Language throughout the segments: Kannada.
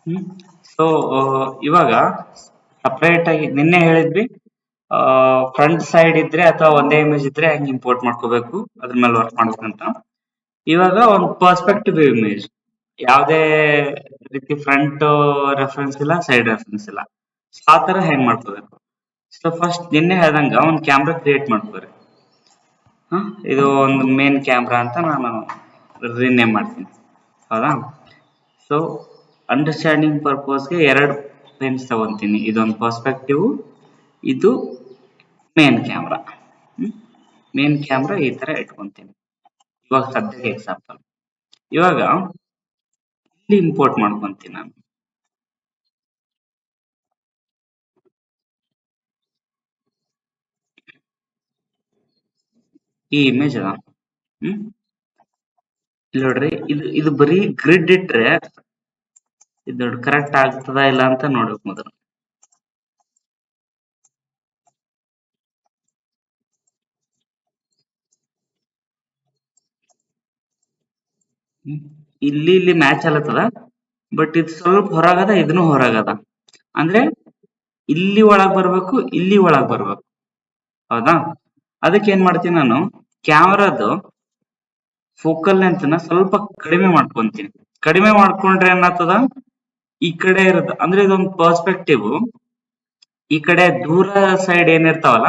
ಹ್ಮ್ ಸೊ ಇವಾಗ ಸಪರೇಟ್ ಆಗಿ ನಿನ್ನೆ ಹೇಳಿದ್ವಿ, ಫ್ರಂಟ್ ಸೈಡ್ ಇದ್ರೆ ಅಥವಾ ಒಂದೇ ಇಮೇಜ್ ಇದ್ರೆ ಹೆಂಗ್ ಇಂಪೋರ್ಟ್ ಮಾಡ್ಕೋಬೇಕು, ಅದ್ರ ಮೇಲೆ ವರ್ಕ್ ಮಾಡ್ಬೇಕಂತ. ಇವಾಗ ಒಂದು ಪರ್ಸ್ಪೆಕ್ಟಿವ್ ಇಮೇಜ್, ಯಾವುದೇ ರೀತಿ ಫ್ರಂಟ್ ರೆಫರೆನ್ಸ್ ಇಲ್ಲ, ಸೈಡ್ ರೆಫರೆನ್ಸ್ ಇಲ್ಲ. ಸೊ ಆ ತರ ಹೆಂಗ್ ಮಾಡ್ಕೋಬೇಕು? ಸೊ ಫಸ್ಟ್ ನಿನ್ನೆ ಹೇಳ್ದಂಗ ಒಂದು ಕ್ಯಾಮ್ರಾ ಕ್ರಿಯೇಟ್ ಮಾಡ್ಕೋರಿ. ಹ ಇದು ಒಂದು ಮೇನ್ ಕ್ಯಾಮ್ರಾ ಅಂತ ನಾನು ರಿನೇಮ್ ಮಾಡ್ತೀನಿ, ಹೌದಾ? ಸೊ ಅಂಡರ್ಸ್ಟ್ಯಾಂಡಿಂಗ್ ಪರ್ಪಸ್ಗೆ ಎರಡು ಪೆನ್ಸ್ ತಗೊಂತೀನಿ. ಇದೊಂದು ಪರ್ಸ್ಪೆಕ್ಟಿವ್, ಇದು ಮೇನ್ ಕ್ಯಾಮ್ರಾ. ಮೇನ್ ಕ್ಯಾಮ್ರಾ ಈ ತರ ಇಟ್ಕೊಂತೀನಿ. ಇವಾಗ ಸದ್ಯಕ್ಕೆ ಎಕ್ಸಾಂಪಲ್, ಇವಾಗ ಇಲ್ಲಿ ಇಂಪೋರ್ಟ್ ಮಾಡ್ಕೊಂತೀನಿ ನಾನು ಈ ಇಮೇಜ್ ಅದ. ಹ್ಮ್ ಇಲ್ಲಿ ನೋಡ್ರಿ, ಇದು ಬರೀ ಗ್ರಿಡ್ ಇಟ್ರೆ ಇದು ನೋಡಿ ಕರೆಕ್ಟ್ ಆಗ್ತದ ಇಲ್ಲ ಅಂತ ನೋಡ್ಬೇಕು ಮೊದಲು. ಹ್ಮ್. ಇಲ್ಲಿ ಮ್ಯಾಚ್ ಆಗತ್ತದ, ಬಟ್ ಇದು ಸ್ವಲ್ಪ ಹೊರಗದ, ಇದನ್ನು ಹೊರಗದ. ಅಂದ್ರೆ ಇಲ್ಲಿ ಒಳಗ್ ಬರ್ಬೇಕು, ಇಲ್ಲಿ ಒಳಗ್ ಬರ್ಬೇಕು, ಹೌದಾ? ಅದಕ್ಕೆ ಏನ್ ಮಾಡ್ತೀನಿ ನಾನು, ಕ್ಯಾಮ್ರಾದು ಫೋಕಲ್ ಲೆಂತ್ ನ ಸ್ವಲ್ಪ ಕಡಿಮೆ ಮಾಡ್ಕೊಂತೀನಿ. ಕಡಿಮೆ ಮಾಡ್ಕೊಂಡ್ರೆ ಏನಾಗ್ತದ, ಈ ಕಡೆ ಇರುತ್ತೆ ಅಂದ್ರೆ ಇದೊಂದು ಪರ್ಸ್ಪೆಕ್ಟಿವ್. ಈ ಕಡೆ ದೂರ ಸೈಡ್ ಏನಿರ್ತಾವಲ್ಲ,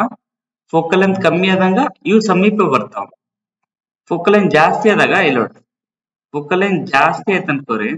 ಫೋಕಲ್ ಲೆಂತ್ ಕಮ್ಮಿ ಆದಂಗ ಇವು ಸಮೀಪ ಬರ್ತಾವ. ಫೋಕಲ್ ಲೆಂತ್ ಜಾಸ್ತಿ ಆದಾಗ ಇಲ್ಲಿ ನೋಡಿ, ಫೋಕಲ್ ಲೆಂತ್ ಜಾಸ್ತಿ ಆಯ್ತು ಅನ್ಕೋರಿ,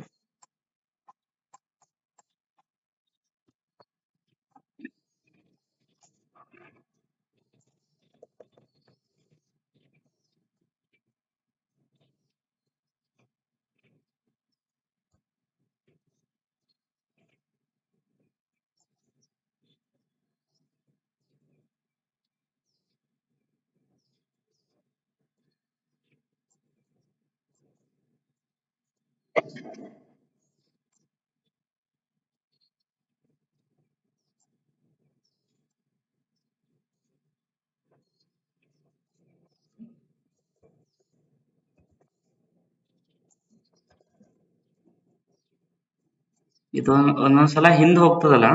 ಇದು ಒಂದೊಂದ್ಸಲ ಹಿಂದ್ ಹೋಗ್ತದಲ್ಲ,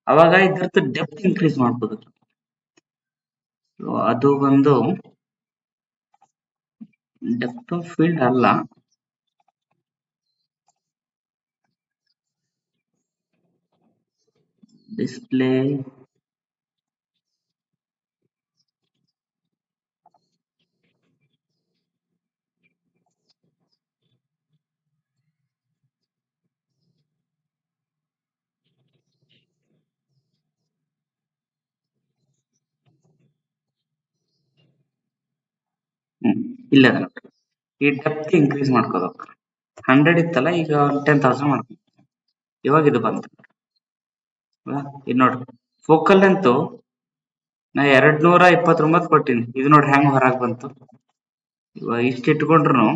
ಅವಾಗ ಇದ್ರದ್ದು ಡೆಪ್ತ್ ಇನ್ಕ್ರೀಸ್ ಮಾಡ್ಬೋದು. So, ಅದು ಒಂದು ಡೆಪ್ತ್ ಆಫ್ ಫೀಲ್ಡ್ ಅಲ್ಲ, ಡಿಸ್ಪ್ಲೇ ಇಲ್ಲ, ಈ ಡೆಪ್ತ್ ಇನ್ಕ್ರೀಸ್ ಮಾಡ್ಕೋಬೇಕು. 100 ಇತ್ತಲ್ಲ, ಈಗ 10,000 ಮಾಡ್ಬೇಕು. ಇವಾಗ ಇದು ಬಂತು, ಇದು ನೋಡ್ರಿ ಫೋಕಲ್ ಲೆಂತ್ ನಾ 229 ಕೊಟ್ಟಿನಿ. ಇದು ನೋಡ್ರಿ ಹೆಂಗ್ ಹೊರಗ್ ಬಂತು. ಇವಾಗ ಇಷ್ಟ ಇಟ್ಕೊಂಡ್ರು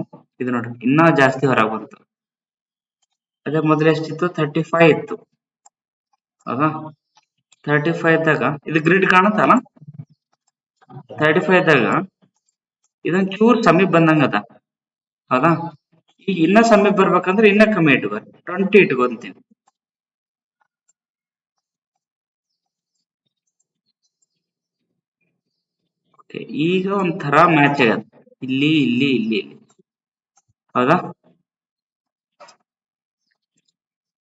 ಇದು ನೋಡ್ರಿ ಇನ್ನೂ ಜಾಸ್ತಿ ಹೊರಗ್ ಬಂತು. ಅದೇ ಮೊದಲು ಎಷ್ಟಿತ್ತು, 35 ಇತ್ತು, ಹೌದಾ? 35 ಇದ್ದಾಗ ಇದು ಗ್ರಿಡ್ ಕಾಣುತ್ತಲ್ಲ, 35 ಇದ್ದಾಗ ಇದೊಂದ್ ಚೂರ್ ಸಮೀಪ ಬಂದಂಗ ಅದ, ಹೌದಾ? ಈಗ ಇನ್ನ ಸಮೀಪ ಬರ್ಬೇಕಂದ್ರೆ ಇನ್ನ ಕಮ್ಮಿ ಇಟ್ಕೋ, 20 ಇಟ್ಕೊಂತೀನಿ. Okay, ಈಗ ಒಂಥರ ಮ್ಯಾಚ್ ಆಗದ, ಇಲ್ಲಿ ಇಲ್ಲಿ ಇಲ್ಲಿ ಇಲ್ಲಿ, ಹೌದಾ?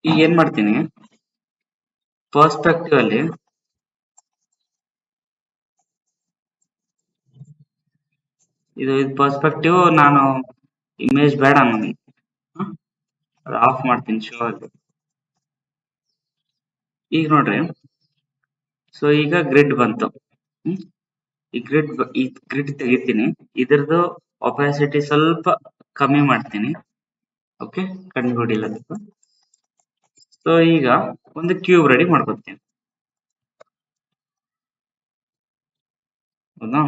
ಈಗ ಏನ್ ಮಾಡ್ತೀನಿ, ಪರ್ಸ್ಪೆಕ್ಟಿವ್ ಅಲ್ಲಿ ಇದು ಪರ್ಸ್ಪೆಕ್ಟಿವ್ ನಾನು ಇಮೇಜ್ ಬೇಡ ನನಗೆ, ಅದು ಆಫ್ ಮಾಡ್ತೀನಿ ಶೋ ಅಲ್ಲಿ. ಈಗ ನೋಡ್ರಿ, ಸೊ ಈಗ ಗ್ರಿಡ್ ಬಂತು. ಹ್ಮ್ ಈ ಗ್ರಿಡ್ ತೆಗಿತೀನಿ, ಇದ್ರದ್ದು ಒಪಾಸಿಟಿ ಸ್ವಲ್ಪ ಕಮ್ಮಿ ಮಾಡ್ತೀನಿ. ಓಕೆ, ಕಂಡುಹಿಡಿಯಲ್ಲ. ಸೊ ಈಗ ಒಂದು ಕ್ಯೂಬ್ ರೆಡಿ ಮಾಡ್ಕೊತೀನಿ, ಹೌದಾ?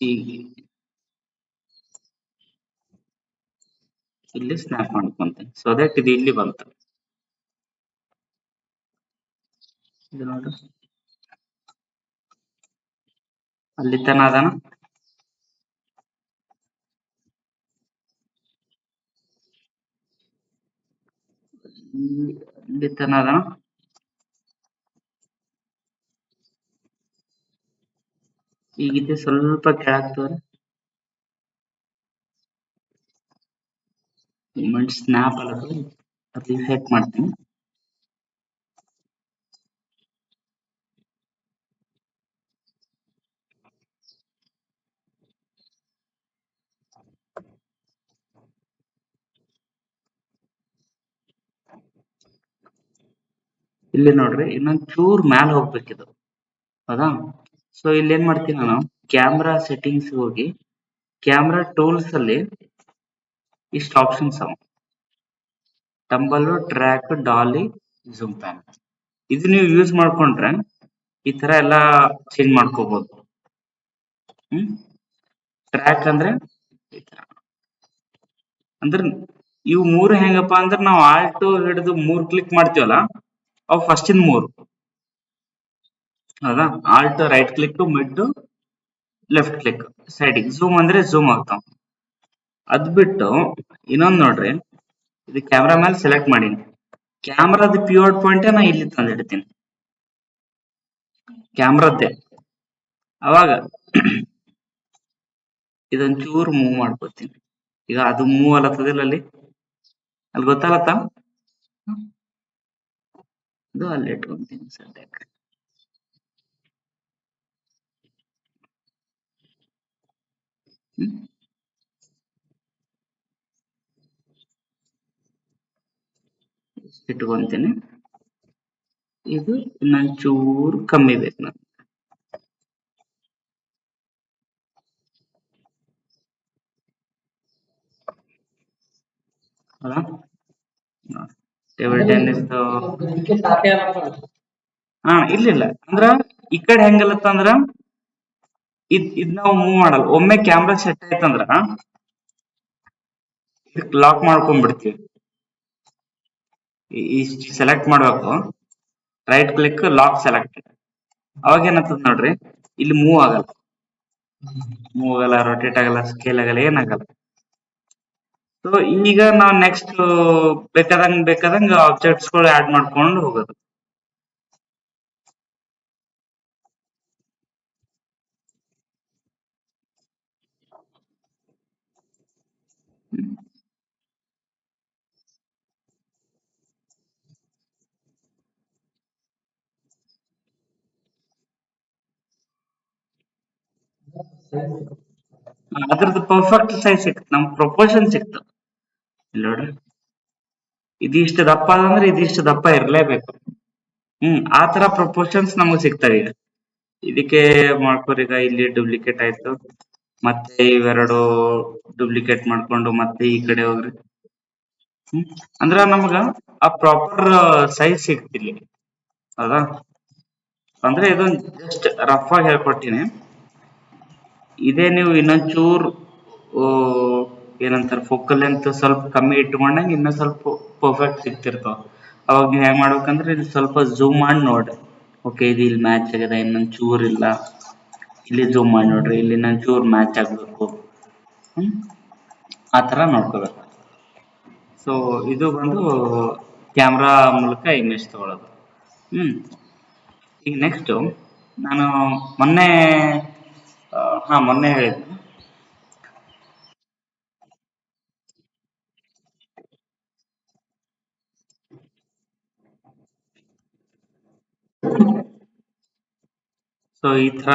ಈಗ ಇಲ್ಲಿ ಸ್ನ್ಯಾಪ್ ಮಾಡ್ಕೊಂತೀನಿ, ಸೊ ದಟ್ ಇದು ಇಲ್ಲಿ ಬಂತು. ಇದು ನೋಡ್ರಿ ಅಲ್ಲಿ ತನ ಅದಾನ. ಇಲ್ಲಿ ತನ ಅದಾನ. ಈಗಿದ್ದು ಸ್ವಲ್ಪ ಕೆಳಾಗ್ತವ್ರಿ. ಮೂಮೆಂಟ್ ಸ್ನ್ಯಾಪ್ ಅಲ್ಲದು ರಿಸೆಟ್ ಮಾಡ್ತೀನಿ. ಇಲ್ಲಿ ನೋಡ್ರಿ ಇನ್ನೊಂದ್ ಚೂರ್ ಮ್ಯಾಲ ಹೋಗ್ಬೇಕಿದು. ಹೌದಾ? ಸೊ ಇಲ್ಲಿ ಏನ್ ಮಾಡ್ತೀನಿ ನಾನು, ಕ್ಯಾಮ್ರಾ ಸೆಟ್ಟಿಂಗ್ಸ್ ಹೋಗಿ ಕ್ಯಾಮ್ರಾ ಟೂಲ್ಸ್ ಅಲ್ಲಿ ಇಷ್ಟು ಆಪ್ಷನ್ಸ್ ಅವ. Tumble, track, dolly, zoom pan. ಇದು ನೀವು ಯೂಸ್ ಮಾಡ್ಕೊಂಡ್ರೆ ಈ ತರ ಎಲ್ಲಾ ಚೇಂಜ್ ಮಾಡ್ಕೋಬಹುದು. ಟ್ರ್ಯಾಕ್ ಅಂದ್ರೆ ಈ ತರ. ಅಂದ್ರ ಇವು ಮೂರು ಹೆಂಗಪ್ಪಾ ಅಂದ್ರ ನಾವು ಆಲ್ಟ್ ಹಿಡಿದು 3 ಕ್ಲಿಕ್ ಮಾಡ್ತೀವಲ್ಲ, ಅವು ಫಸ್ಟಿನ್ 3. ಹೌದಾ? Alt right click, mid, left click, ಸೈಡಿಗೆ. ಝೂಮ್ ಅಂದ್ರೆ ಝೂಮ್ ಆಗ್ತಾವ. ಅದ್ ಬಿಟ್ಟು ಇನ್ನೊಂದ್ ನೋಡ್ರಿ, ಇದು ಕ್ಯಾಮ್ರಾ ಮೇಲೆ ಸೆಲೆಕ್ಟ್ ಮಾಡೀನಿ. ಕ್ಯಾಮ್ರಾದ ಪಿವಟ್ ಪಾಯಿಂಟ್ ನಾ ಇಲ್ಲಿ ತಂದಿಡ್ತೀನಿ, ಕ್ಯಾಮ್ರಾದ್ದೇ. ಅವಾಗ ಇದೊಂಚೂರು ಮೂವ್ ಮಾಡ್ಕೋತೀನಿ. ಈಗ ಅದು ಮೂವ್ ಅಲತ್ತದಿಲ್ಲ ಅಲ್ಲಿ ಗೊತ್ತಾಗತ್ತ. ಇದು ಅಲ್ಲಿ ಇಟ್ಕೊಂತೀನಿ ಸದ್ಯಕ್ಕೆ. ಇಟ್ಕೊಂತೀನಿ. ಇದು ಇನ್ನೊಂಚೂರು ಕಮ್ಮಿ ಬೇಕು ನಂಗೆ. ಹೌದಾ? ಟೇಬಲ್ ಟೆನ್ನಿಸ್ ಹಾ ಇಲ್ಲಿಲ್ಲ ಅಂದ್ರ ಈ ಕಡೆ ಹೆಂಗಲ್ಲತ್ತ ಅಂದ್ರ ಇದ್ ನಾವು ಮೂವ್ ಮಾಡಲ್ಲ. ಒಮ್ಮೆ ಕ್ಯಾಮ್ರಾ ಸೆಟ್ ಆಯ್ತಂದ್ರ ಇದಕ್ ಲಾಕ್ ಮಾಡ್ಕೊಂಡ್ಬಿಡ್ತೀವಿ. ಇಷ್ಟ ಸೆಲೆಕ್ಟ್ ಮಾಡ್ಬೇಕು, ರೈಟ್ ಕ್ಲಿಕ್, ಲಾಕ್ ಸೆಲೆಕ್ಟ್. ಅವಾಗ ಏನಾಗ್ತದ ನೋಡ್ರಿ, ಇಲ್ಲಿ ಮೂವ್ ಆಗಲ್ಲ, ರೊಟೇಟ್ ಆಗಲ್ಲ, ಸ್ಕೇಲ್ ಆಗಲ್ಲ, ಏನಾಗಲ್ಲ. ಸೊ ಈಗ ನಾವು ನೆಕ್ಸ್ಟ್ ಬೇಕಾದಂಗ ಆಬ್ಜೆಕ್ಟ್ಸ್ ಗಳು ಆಡ್ ಮಾಡ್ಕೊಂಡು ಹೋಗೋದು. ಅದ್ರದ್ದು ಪರ್ಫೆಕ್ಟ್ ಸೈಜ್ ಸಿಕ್ತು, ನಮ್ ಪ್ರಪೋರ್ಷನ್ ಸಿಕ್ತು. ಇಲ್ಲಿ ನೋಡ್ರಿ, ಇದಿಷ್ಟು ದಪ್ಪ ಅಂದ್ರೆ ಇದಿಷ್ಟು ದಪ್ಪ ಇರ್ಲೇಬೇಕು. ಆ ತರ ಪ್ರಪೋರ್ಷನ್ಸ್ ನಮಗ್ ಸಿಗ್ತವೆ ಈಗ. ಇದಕ್ಕೆ ಮಾಡ್ಕೋರಿ, ಈಗ ಇಲ್ಲಿ ಡೂಪ್ಲಿಕೇಟ್ ಆಯ್ತು, ಮತ್ತೆ ಇವೆರಡು ಡೂಪ್ಲಿಕೇಟ್ ಮಾಡ್ಕೊಂಡು ಮತ್ತೆ ಈ ಕಡೆ ಹೋಗ್ರಿ. ಅಂದ್ರ ನಮ್ಗ ಆ ಪ್ರಾಪರ್ ಸೈಜ್ ಸಿಗ್ತಿಲ್ಲಿ. ಹೌದಾ? ಅಂದ್ರೆ ಇದೊಂದು ಜಸ್ಟ್ ರಫ್ ಆಗಿ ಹೇಳ್ಕೊಟ್ಟಿನಿ. ಇದೇ ನೀವು ಇನ್ನೊಂಚೂರ್ ಏನಂತಾರ ಫೋಕಲ್ ಲೆಂತ್ ಸ್ವಲ್ಪ ಕಮ್ಮಿ ಇಟ್ಕೊಂಡಂಗ ಇನ್ನೂ ಸ್ವಲ್ಪ ಪರ್ಫೆಕ್ಟ್ ಸಿಗ್ತಿರ್ತಾವ. ಅವಾಗ ನೀವ್ ಹೆಂಗ್ ಮಾಡ್ಬೇಕಂದ್ರೆ ಇದು ಸ್ವಲ್ಪ ಝೂಮ್ ಮಾಡಿ ನೋಡ್ರಿ. ಓಕೆ, ಇದು ಇಲ್ಲಿ ಮ್ಯಾಚ್ ಆಗ್ಯದ, ಇನ್ನೊಂದ್ ಚೂರ್ ಇಲ್ಲ. ಇಲ್ಲಿ ಝೂಮ್ ಮಾಡಿ ನೋಡ್ರಿ, ಇಲ್ಲಿ ಇನ್ನೊಂದ್ ಚೂರ್ ಮ್ಯಾಚ್ ಆಗ್ಬೇಕು. ಆ ತರ ನೋಡ್ಕೋಬೇಕು. ಸೊ ಇದು ಬಂದು ಕ್ಯಾಮ್ರಾ ಮೂಲಕ ಇಮೇಜ್ ತಗೊಳ್ಳೋದು. ಈಗ ನೆಕ್ಸ್ಟ್ ನಾನು ಮೊನ್ನೆ ಮೊನ್ನೆ ಹೇಳಿದ್ದೆ. ಸೊ ಈ ತರ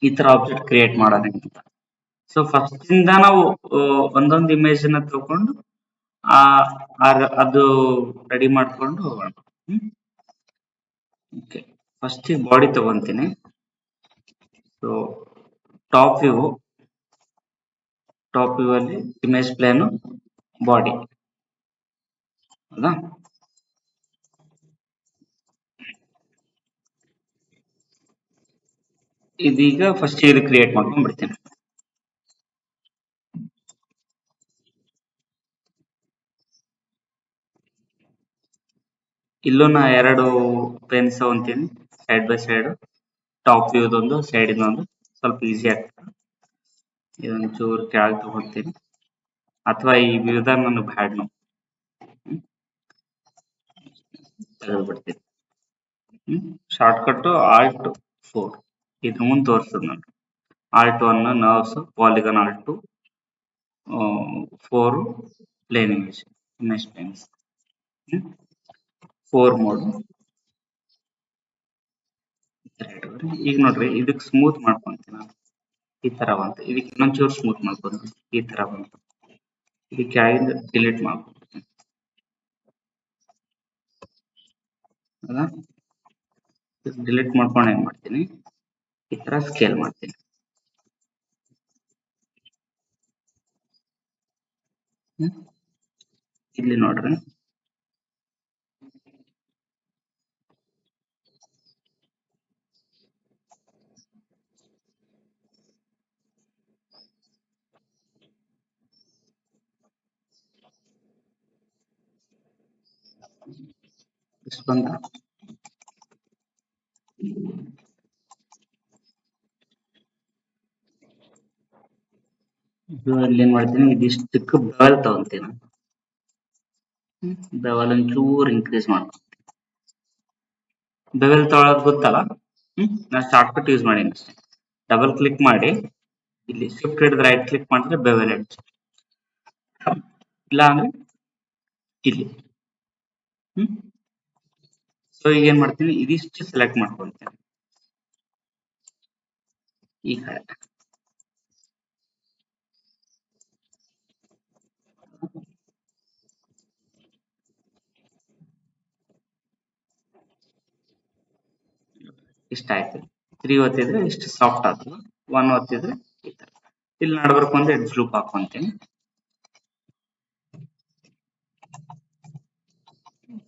ಈ ತರ ಆಬ್ಜೆಕ್ಟ್ ಕ್ರಿಯೇಟ್ ಮಾಡೋದಂತ. ಸೊ ಫಸ್ಟ್ ಇಂದ ನಾವು ಒಂದೊಂದು ಇಮೇಜ್ ನ ತಗೊಂಡು ಆ ಅದು ರೆಡಿ ಮಾಡ್ಕೊಂಡು ಹೋಗೋಣ. ಓಕೆ, ಫಸ್ಟ್ ಬಾಡಿ ತಗೊಂತೀನಿ. ಸೊ ಟಾಪ್ ವ್ಯೂ ಅಲ್ಲಿ ಇಮೇಜ್ ಪ್ಲೇನ್, ಬಾಡಿ. ಹೌದಾ? ಇದೀಗ ಫಸ್ಟ್ ಇದು ಕ್ರಿಯೇಟ್ ಮಾಡ್ಕೊಂಡ್ ಬಿಡ್ತೀನಿ. ಇಲ್ಲೂ ನಾ ಎರಡು ಪೆನ್ಸ್ ತಗೊಂತೀನಿ ಸೈಡ್ ಬೈ ಸೈಡ್, ಟಾಪ್ ವ್ಯೂದೊಂದು ಸೈಡ್ ಇನ್ನೊಂದು, ಸ್ವಲ್ಪ ಈಸಿ ಆಗ್ತದೆ. ಇದೊಂದು ಚೂರು ಕೆಳಗೆ ತಗೊತೀನಿ, ಅಥವಾ ಈ ವ್ಯೂದಾಗ ನನಗೆ ಬ್ಯಾಡ್ ನಾವು ತೆಗೆದು ಬಿಡ್ತೀನಿ. ಶಾರ್ಟ್ ಕಟ್ ಆಲ್ಟ್ 4 ಇದ್ರ ಮುಂದೆ ತೋರಿಸ್ತದೆ ನಾನು. Alt 1 nurbs, polygon alt 2, 4 plane image planes, 4 mode. ಈಗ ನೋಡ್ರಿ ಇದಕ್ಕೆ ಸ್ಮೂತ್ ಮಾಡ್ಕೊಂತೀನಿ ನಾನು, ಈ ತರ ಬಂತು. ಇದಕ್ಕೆ ಇನ್ನೊಂಚೂರು ಸ್ಮೂತ್ ಮಾಡ್ಕೊಂತೀನಿ, ಈ ತರ ಬಂತು. ಇದಕ್ಕೆ ಕೆಳಗಿಂದ ಡಿಲೀಟ್ ಮಾಡ್ಕೊಂತೀನಿ, ಹೌದಾ? ಡಿಲೀಟ್ ಮಾಡ್ಕೊಂಡು ಏನ್ ಮಾಡ್ತೀನಿ, ಈ ತರ ಸ್ಕೇಲ್ ಮಾಡ್ತೀನಿ. ಇಲ್ಲಿ ನೋಡ್ರಿ, ಇಷ್ಟು ಬಂದ. ಅಲ್ಲಿ ಏನ್ ಮಾಡ್ತೀನಿ, ಇದಿಷ್ಟಕ್ಕೆ ಬೆವಲ್ ತಗೊಂತೀನಿ. ಬೆವಲ್ ಒಂಚೂರು ಇನ್ಕ್ರೀಸ್ ಮಾಡ್ತೀನಿ. ಬೆವೆಲ್ ತೊಗೊಳೋದು ಗೊತ್ತಲ್ಲ, ನಾನು ಶಾರ್ಟ್ ಕಟ್ ಯೂಸ್ ಮಾಡೀನಿ ಅಷ್ಟೇ. ಡಬಲ್ ಕ್ಲಿಕ್ ಮಾಡಿ ಇಲ್ಲಿ ಶಿಫ್ಟ್ ಹಿಡಿದು ರೈಟ್ ಕ್ಲಿಕ್ ಮಾಡಿದ್ರೆ ಬೆವೆಲ್ ಎಡ್ಜ್, ಇಲ್ಲ ಅಂದ್ರೆ ಇಲ್ಲಿ. ಸೊ ಈಗ ಏನ್ ಮಾಡ್ತೀನಿ, ಇದಿಷ್ಟು ಸೆಲೆಕ್ಟ್ ಮಾಡ್ಕೊಂತೀನಿ ಈ ಕಡೆ. ಇಷ್ಟ ಆಯ್ತು. 3 ಒತ್ತಿದ್ರೆ ಇಷ್ಟು ಸಾಫ್ಟ್ ಆಗ್ತದೆ, 1 ಒತ್ತಿದ್ರೆ ಈ ತರ. ಇಲ್ಲಿ ನಡ್ಬರ್ಕ್ ಒಂದು ಎಡ್ಜ್ ಲೂಪ್ ಹಾಕೊಂತೀನಿ.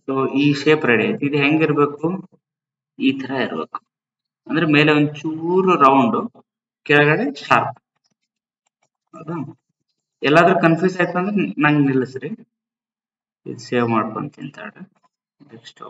ಸೊ ಈ ಶೇಪ್ ರೆಡಿ ಆಯ್ತು. ಇದು ಹೆಂಗಿರ್ಬೇಕು, ಈ ತರ ಇರ್ಬೇಕು. ಅಂದ್ರೆ ಮೇಲೆ ಒಂಚೂರು ರೌಂಡ್, ಕೆಳಗಡೆ ಶಾರ್ಪ್, ಹೌದಾ? ಎಲ್ಲಾದ್ರೂ ಕನ್ಫ್ಯೂಸ್ ಆಯ್ತು ಅಂದ್ರೆ ನಂಗೆ ನಿಲ್ಲಿಸ್ರಿ, ಇದು ಸೇವ್ ಮಾಡ್ಕೊಂತೀನಿ ತಡ್ರಿ. ನೆಕ್ಸ್ಟ್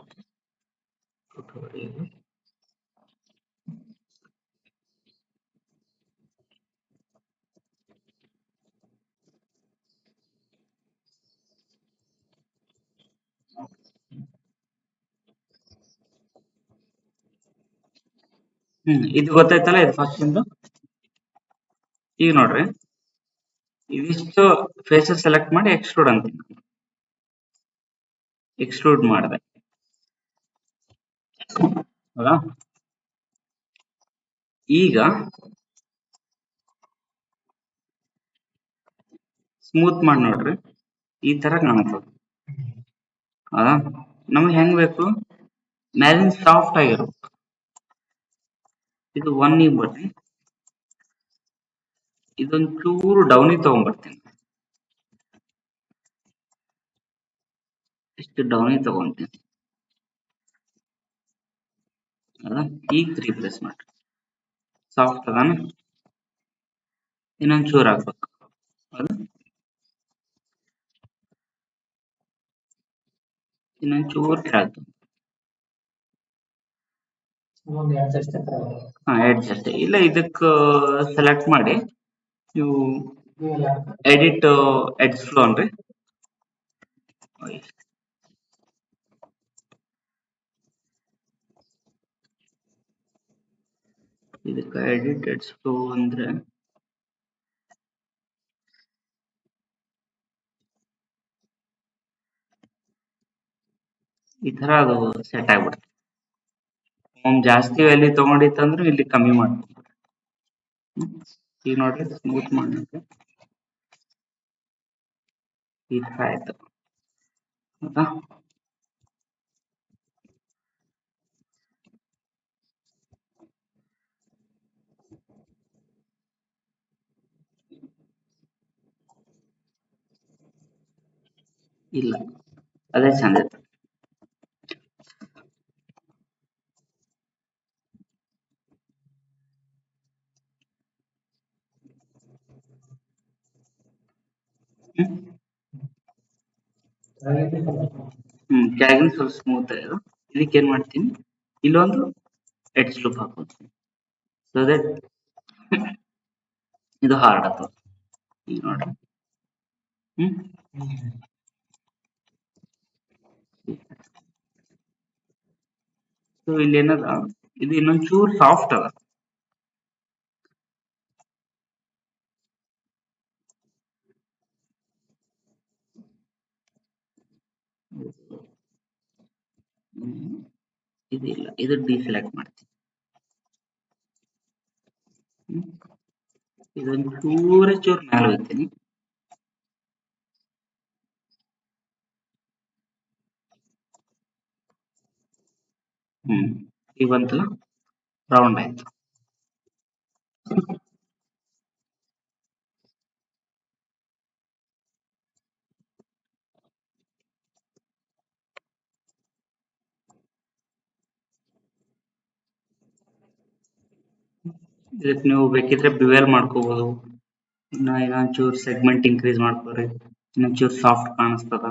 ಇದು ಗೊತ್ತಾಯ್ತಲ್ಲ, ಇದು ಫಸ್ಟ್ ಇಂದು. ಈಗ ನೋಡ್ರಿ, ಇದಿಷ್ಟು ಫೇಸಸ್ ಸೆಲೆಕ್ಟ್ ಮಾಡಿ ಎಕ್ಸ್ಟ್ರೂಡ್ ಅಂತೀನಿ. ಎಕ್ಸ್ಟ್ರೂಡ್ ಮಾಡಿದೆ, ಹೌದಾ? ಈಗ ಸ್ಮೂತ್ ಮಾಡಿ ನೋಡ್ರಿ, ಈ ತರ ಕಾಣುತ್ತದೆ, ಹೌದಾ? ನಮ್ಗೆ ಹೆಂಗ್ ಬೇಕು, ಮ್ಯಾಲಿನ ಸಾಫ್ಟ್ ಆಗಿರ್ಬೇಕು. ಇದು 1 ಬರ್ರಿ, ಇದೊಂಚೂರು ಡೌನಿಗೆ ತಗೊಂಡ್ಬರ್ತೀನಿ. ಇಷ್ಟು ಡೌನಿಗೆ ತಗೊಂತೀನಿ, ಹೌದಾ? ಈಗ ರೀಪ್ಲೇಸ್ ಮಾಡ್ರಿ, ಸಾಫ್ಟ್ ಅದಾನ. ಇನ್ನೊಂಚೂರು ಆಗ್ಬೇಕು, ಹೌದಾ? ಇನ್ನೊಂಚೂರು ಕೆಳಗೆ, ಎಡ್ಜ್ ಅಷ್ಟೇ. ಇಲ್ಲ ಇದಕ್ಕ ಸೆಲೆಕ್ಟ್ ಮಾಡಿ ನೀವು ಎಡಿಟ್ ಎಡ್ಜ್ ಫ್ಲೋ ಅನ್ರಿ, ಇದಕ್ಕ ಎಡಿಟ್ ಎಡ್ಜ್ ಫ್ಲೋ ಅಂದ್ರೆ ಈ ತರ ಅದು ಸೆಟ್ ಆಗ್ಬಿಡುತ್ತೆ. ಜಾಸ್ತಿ ವ್ಯಾಲ್ಯೂ ತಗೊಂಡಿತ್ತಂದ್ರೆ ಇಲ್ಲಿ ಕಮ್ಮಿ ಮಾಡ್ಬೇಕು. ಈಗ ನೋಡ್ರಿ, ಸ್ಮೂತ್ ಮಾಡಿ ಈ ತರ ಆಯ್ತು, ಹೌದಾ? ಇಲ್ಲ, ಅದೇ ಚಂದ ಇತ್ತು. ಕೆಳಗಿನ ಸ್ವಲ್ಪ ಸ್ಮೂತ್ ಆಗಿದೆ. ಇದಕ್ಕೆ ಏನ್ ಮಾಡ್ತೀನಿ, ಇಲ್ಲೊಂದು ಎಡ್ಜ್ ಲೂಪ್ ಹಾಕೋತೀನಿ ಸೊ ದಟ್ ಇದು ಹಾರ್ಡ್ ಆಗ್ತದೆ. ಈಗ ನೋಡ್ರಿ. ಹ್ಮ್ ಸೊ ಇಲ್ಲಿ ಏನದ, ಇದು ಇನ್ನೊಂದ್ ಚೂರ್ ಸಾಫ್ಟ್ ಅದ. ಹ್ಮ್. ಇದಿಲ್ಲ, ಇದು ಡಿಸೆಲೆಕ್ಟ್ ಮಾಡ್ತೀನಿ. ಹ್ಮ್. ಇದೊಂದು ಚೂರ್ ಮ್ಯಾಲ ಹೋಗ್ತೀನಿ. ಈಗ ಬಂತಲ್ಲ, ರೌಂಡ್ ಆಯ್ತು. ಇದಕ್ಕೆ ನೀವು ಬೇಕಿದ್ರೆ ಬಿವೆಲ್ ಮಾಡ್ಕೋಬಹುದು. ಇನ್ನೊಂಚೂರ್ ಸೆಗ್ಮೆಂಟ್ ಇನ್ಕ್ರೀಸ್ ಮಾಡ್ಕೋರಿ, ಇನ್ನೊಂಚೂರ್ ಸಾಫ್ಟ್ ಕಾಣಿಸ್ತದ.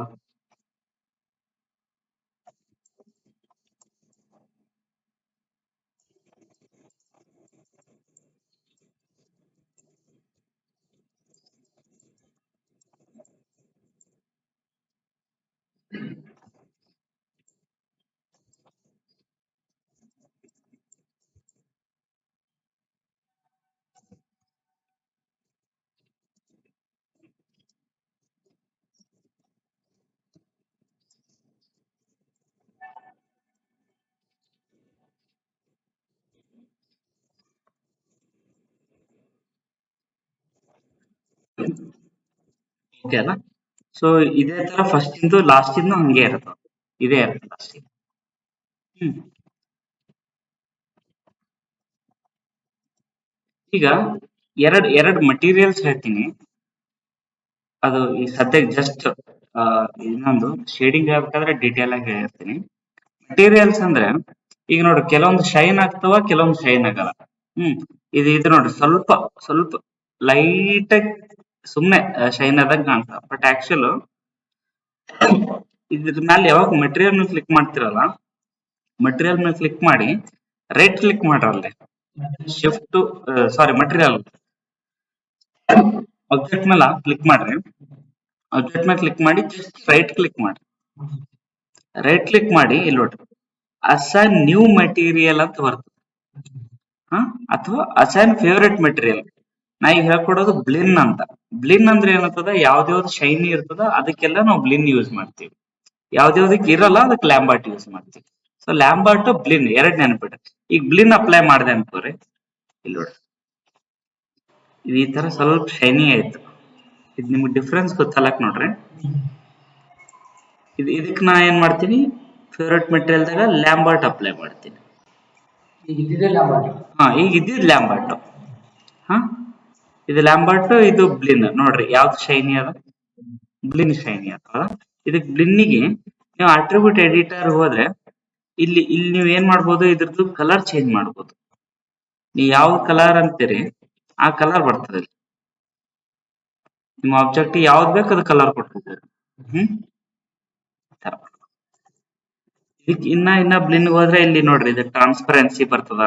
ಓಕೆ ಅಲ್ಲ. ಸೊ ಇದೇ ತರ ಫಸ್ಟ್ ಇಂದು ಲಾಸ್ಟ್ ಇಂದು ಹಂಗೆ ಇರುತ್ತೆ, ಇದೇ ಇರುತ್ತೆ ಲಾಸ್ಟ್. ಹ್ಮ್. ಈಗ ಎರಡ್ ಮಟೀರಿಯಲ್ಸ್ ಹೇಳ್ತೀನಿ. ಅದು ಈ ಸದ್ಯಕ್ಕೆ ಜಸ್ಟ್ ಇನ್ನೊಂದು ಶೇಡಿಂಗ್ ಹೇಳ್ಬೇಕಾದ್ರೆ ಡೀಟೇಲ್ ಆಗಿ ಹೇಳಿರ್ತೀನಿ. ಮಟೀರಿಯಲ್ಸ್ ಅಂದ್ರೆ ಈಗ ನೋಡಿ, ಕೆಲವೊಂದು ಶೈನ್ ಆಗ್ತವ, ಕೆಲವೊಂದು ಶೈನ್ ಆಗಲ್ಲ. ಹ್ಮ್. ಇದು ನೋಡ್ರಿ, ಸ್ವಲ್ಪ ಸ್ವಲ್ಪ ಲೈಟ್ ಆಗಿ ಸುಮ್ನೆ ಶೈನ್ ಆದಾಗ ಕಾಣ್ತಾವ. ಬಟ್ ಆಕ್ಚುಲ್ ಇದ್ರ ಮೇಲೆ ಯಾವಾಗ ಮೆಟೀರಿಯಲ್ ಮೇಲೆ ಕ್ಲಿಕ್ ಮಾಡ್ತಿರಲ್ಲ, ಮಟೀರಿಯಲ್ ಮೇಲೆ ಕ್ಲಿಕ್ ಮಾಡಿ ರೈಟ್ ಕ್ಲಿಕ್ ಮಾಡ್ರಲ್ಲೇ, ಶಿಫ್ಟ್ ಸಾರಿ ಮಟೀರಿಯಲ್ ಆಬ್ಜೆಕ್ಟ್ ಮೇಲೆ ಕ್ಲಿಕ್ ಮಾಡ್ರಿ. ಆಬ್ಜೆಕ್ಟ್ ಮೇಲೆ ಕ್ಲಿಕ್ ಮಾಡಿ ಜಸ್ಟ್ ರೈಟ್ ಕ್ಲಿಕ್ ಮಾಡಿ. ರೈಟ್ ಕ್ಲಿಕ್ ಮಾಡಿ ಇಲ್ಲಿ ನೋಡ್ರಿ, ಅಸೈನ್ ನ್ಯೂ ಮೆಟೀರಿಯಲ್ ಅಂತ ಬರ್ತದೆ. ಅಥವಾ ಅಸೈನ್ ಫೇವರೇಟ್ ಮೆಟೀರಿಯಲ್. ನಾ ಈಗ ಹೇಳ್ಕೊಡೋದು ಬ್ಲಿನ್ ಅಂತ. ಬ್ಲಿನ್ ಅಂದ್ರೆ ಏನಂತದ, ಯಾವ್ದ್ಯಾವ್ದು ಶೈನಿ ಇರ್ತದ ಅದಕ್ಕೆಲ್ಲ ನಾವು ಬ್ಲಿನ್ ಯೂಸ್ ಮಾಡ್ತೀವಿ. ಯಾವ್ದ್ಯಾವ್ದಕ್ಕೆ ಇರಲ್ಲ ಅದಕ್ಕೆ ಲ್ಯಾಂಬಾರ್ಟ್ ಯೂಸ್ ಮಾಡ್ತೀವಿ. ಸೊ ಲ್ಯಾಂಬಾರ್ಟ್ ಬ್ಲಿನ್ ಎರಡ್ ನೆನ್ಪಿಡ್ರಿ. ಈಗ ಬ್ಲಿನ್ ಅಪ್ಲೈ ಮಾಡಿದೆ ಅನ್ಕೋರಿ, ಇಲ್ಲಿ ನೋಡ್ರಿ, ಇದು ಈ ತರ ಸ್ವಲ್ಪ ಶೈನಿ ಆಯ್ತು. ಇದು ನಿಮ್ಗೆ ಡಿಫ್ರೆನ್ಸ್ ಗೊತ್ತಲ್ಲಕ್ ನೋಡ್ರಿ. ಇದಕ್ಕೆ ನಾ ಏನ್ ಮಾಡ್ತೀನಿ, ಫೇವ್ರೇಟ್ ಮೆಟೀರಿಯಲ್ದಾಗ ಲ್ಯಾಂಬಾರ್ಟ್ ಅಪ್ಲೈ ಮಾಡ್ತೀನಿ. ಈಗ ಇದ್ದಿದ್ ಲ್ಯಾಂಬಾರ್ಟ್. ಹಾ ಇದು ಲ್ಯಾಂಬಾರ್ಟ್, ಇದು ಬ್ಲಿನ್. ನೋಡ್ರಿ ಯಾವ್ದು ಶೈನಿ ಅದ, ಬ್ಲಿನ್ ಶೈನಿ ಅದ. ಇದಕ್ ಬ್ಲಿನ್ನಿಗೆ ನೀವು ಅಟ್ರಿಬ್ಯೂಟ್ ಎಡಿಟರ್ ಹೋದ್ರೆ ಇಲ್ಲಿ ನೀವು ಏನ್ ಮಾಡ್ಬೋದು, ಇದ್ರದ್ದು ಕಲರ್ ಚೇಂಜ್ ಮಾಡ್ಬೋದು. ನೀವು ಯಾವ ಕಲರ್ ಅಂತೀರಿ ಆ ಕಲರ್ ಬರ್ತದೆ. ನಿಮ್ಮ ಆಬ್ಜೆಕ್ಟ್ ಯಾವ್ದು ಬೇಕು ಅದು ಕಲರ್ ಕೊಟ್ಕೋಬಹುದು. ಹ್ಮ್. ಇದಕ್ಕೆ ಇನ್ನ ಬ್ಲಿನ್ ಹೋದ್ರೆ ಇಲ್ಲಿ ನೋಡ್ರಿ, ಇದು ಟ್ರಾನ್ಸ್ಪರೆನ್ಸಿ ಬರ್ತದ.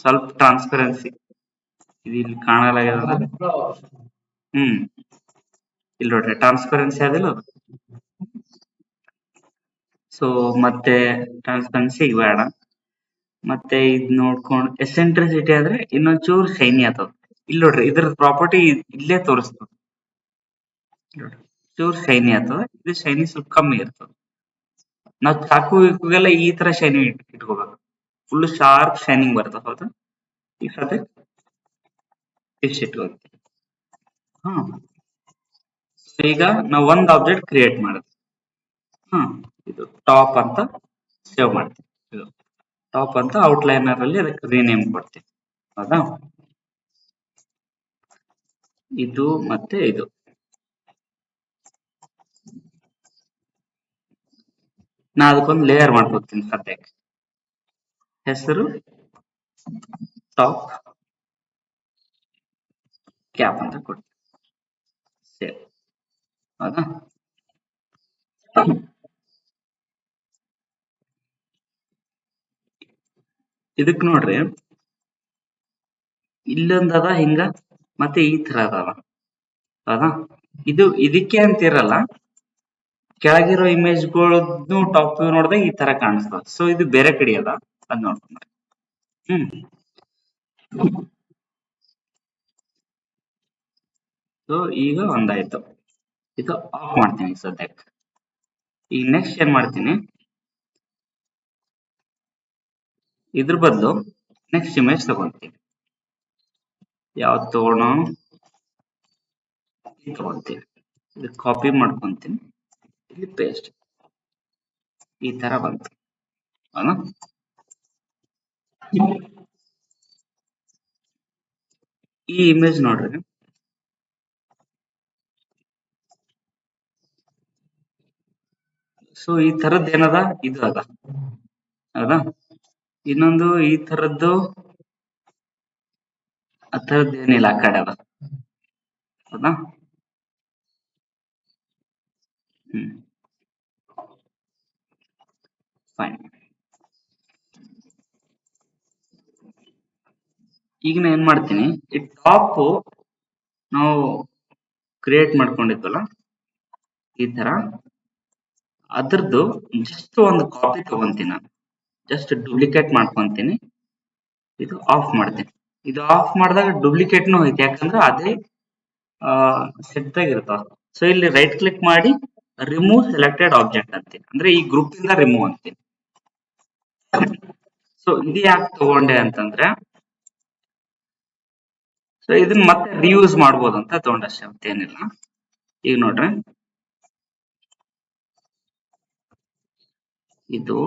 ಸ್ವಲ್ಪ ಟ್ರಾನ್ಸ್ಪರೆನ್ಸಿ ಇದು ಇಲ್ಲಿ ಕಾಣಲಾಗ್ಯದ. ಹ್ಮ್. ಇಲ್ಲಿ ನೋಡ್ರಿ ಟ್ರಾನ್ಸ್ಪರೆನ್ಸಿ ಅದಿಲ್ಲ. ಸೊ ಮತ್ತೆ ಟ್ರಾನ್ಸ್ಪರೆನ್ಸಿ ಬೇಡ. ಮತ್ತೆ ಇದ್ ನೋಡ್ಕೊಂಡು ಎಸೆಂಟ್ರಿಸಿಟಿ ಆದ್ರೆ ಇನ್ನೊಂಚೂರು ಶೈನಿ ಆಗ್ತದ. ಇಲ್ಲಿ ನೋಡ್ರಿ, ಇದ್ರ ಪ್ರಾಪರ್ಟಿ ಇಲ್ಲೇ ತೋರಿಸ್ತದ. ಚೂರ್ ಶೈನಿ ಆಗ್ತದ, ಇದು ಶೈನಿ ಸ್ವಲ್ಪ ಕಮ್ಮಿ ಇರ್ತದ. ನಾವ್ ಚಾಕು ಈ ತರ ಶೈನಿ ಇಟ್ಕೋಬೇಕು. ಫುಲ್ ಶಾರ್ಪ್ ಶೈನಿಂಗ್ ಬರ್ತದ. ಹೌದಾ. ಈಗ ಸದ್ಯ ಇಷ್ಟು ಇಟ್ಕೋತೀವಿ. ಈಗ ನಾವು ಒಂದ್ ಆಬ್ಜೆಕ್ಟ್ ಕ್ರಿಯೇಟ್ ಮಾಡಿದ್ವಿ. ಇದು ಟಾಪ್ ಅಂತ ಸೇವ್ ಮಾಡ್ತೀವಿ. ಇದು ಟಾಪ್ ಅಂತ ಔಟ್ಲೈನರ್ ಅಲ್ಲಿ ಅದಕ್ಕೆ ರಿನೇಮ್ ಕೊಡ್ತೀವಿ. ಹೌದಾ. ಇದು ಮತ್ತೆ ಇದು ನಾ ಅದಕ್ಕೊಂದು ಲೇಯರ್ ಮಾಡ್ಕೊತೀನಿ. ಸದ್ಯಕ್ಕೆ ಹೆಸರು ಟಾಪ್ ಕ್ಯಾಪ್ ಅಂತ ಕೊಡ್ತೀನಿ. ಸೇವ್. ಹೌದಾ. ಇದಕ್ ನೋಡ್ರಿ ಇಲ್ಲೊಂದ್ ಅದ ಹಿಂಗ ಮತ್ತೆ ಈ ತರ ಅದಾವ ಹೌದಾ. ಇದು ಇದಕ್ಕೆ ಅಂತಿರಲ್ಲ, ಕೆಳಗಿರೋ ಇಮೇಜ್ಗಳದ್ದು ಟಾಪ್ ವ್ಯೂ ನೋಡಿದಾಗ ಈ ತರ ಕಾಣಿಸ್ತದ. ಸೊ ಇದು ಬೇರೆ ಕಡೆ ಅದ, ಅದ್ ನೋಡ್ಕೊಂಡ್ರಿ. ಹ್ಮ್ ಸೊ ಈಗ ಒಂದಾಯ್ತು. ಇದು ಆಫ್ ಮಾಡ್ತೀನಿ ಸದ್ಯಕ್ಕೆ. ಈಗ ನೆಕ್ಸ್ಟ್ ಏನ್ ಮಾಡ್ತೀನಿ, ಇದ್ರ ಬದಲು ನೆಕ್ಸ್ಟ್ ಇಮೇಜ್ ತಗೊಂತೀನಿ. ಯಾವ್ದು ತಗೋಣ, ತಗೊಂತೀನಿ. ಇದು ಕಾಪಿ ಮಾಡ್ಕೊಂತೀನಿ, ಇಲ್ಲಿ ಪೇಸ್ಟ್. ಈ ತರ ಬಂತು ಅಲ್ಲ. ಈ ಇಮೇಜ್ ನೋಡ್ರಿ, ಸೊ ಈ ತರದ್ ಏನದ, ಇದು ಅದ ಹೌದಾ. ಇನ್ನೊಂದು ಈ ತರದ್ದು ಆ ತರದ್ ಏನಿಲ್ಲ, ಆ ಕಡೆ ಅದ ಹೌದಾ. ಹ್ಮ್ ಫೈನ್. ಈಗ ನಾ ಏನ್ ಮಾಡ್ತೀನಿ, ಈ ಟಾಪ್ ನಾವು ಕ್ರಿಯೇಟ್ ಮಾಡ್ಕೊಂಡಿದ್ವಲ್ಲ ಈ ತರ, ಅದ್ರದ್ದು ಜಸ್ಟ್ ಒಂದು ಕಾಪಿ ತಗೊಂತೀನಿ ನಾನು. ಜಸ್ಟ್ ಡೂಪ್ಲಿಕೇಟ್ ಮಾಡ್ಕೊಂತೀನಿ, ಇದು ಆಫ್ ಮಾಡ್ತೀನಿ. ಇದು ಆಫ್ ಮಾಡಿದಾಗ ಡೂಪ್ಲಿಕೇಟ್ನು ಐತಿ, ಯಾಕಂದ್ರೆ ಅದೇ ಸೆಟ್ ಇರ್ತಾವ. ಸೊ ಇಲ್ಲಿ ರೈಟ್ ಕ್ಲಿಕ್ ಮಾಡಿ ರಿಮೂವ್ ಸೆಲೆಕ್ಟೆಡ್ ಆಬ್ಜೆಕ್ಟ್ ಅಂತೀನಿ, ಅಂದ್ರೆ ಈ ಗ್ರೂಪ್ ಇಂದ ರಿಮೂವ್ ಅಂತೀನಿ. ಸೊ ಇದು ಯಾಕೆ ತಗೊಂಡೆ ಅಂತಂದ್ರೆ, ಸೊ ಇದನ್ನ ಮತ್ತೆ ರಿಯೂಸ್ ಮಾಡ್ಬೋದು ಅಂತ ತಗೊಂಡಷ್ಟೇ, ಮತ್ತೇನಿಲ್ಲ. ಈಗ ನೋಡ್ರಿ, ಇದು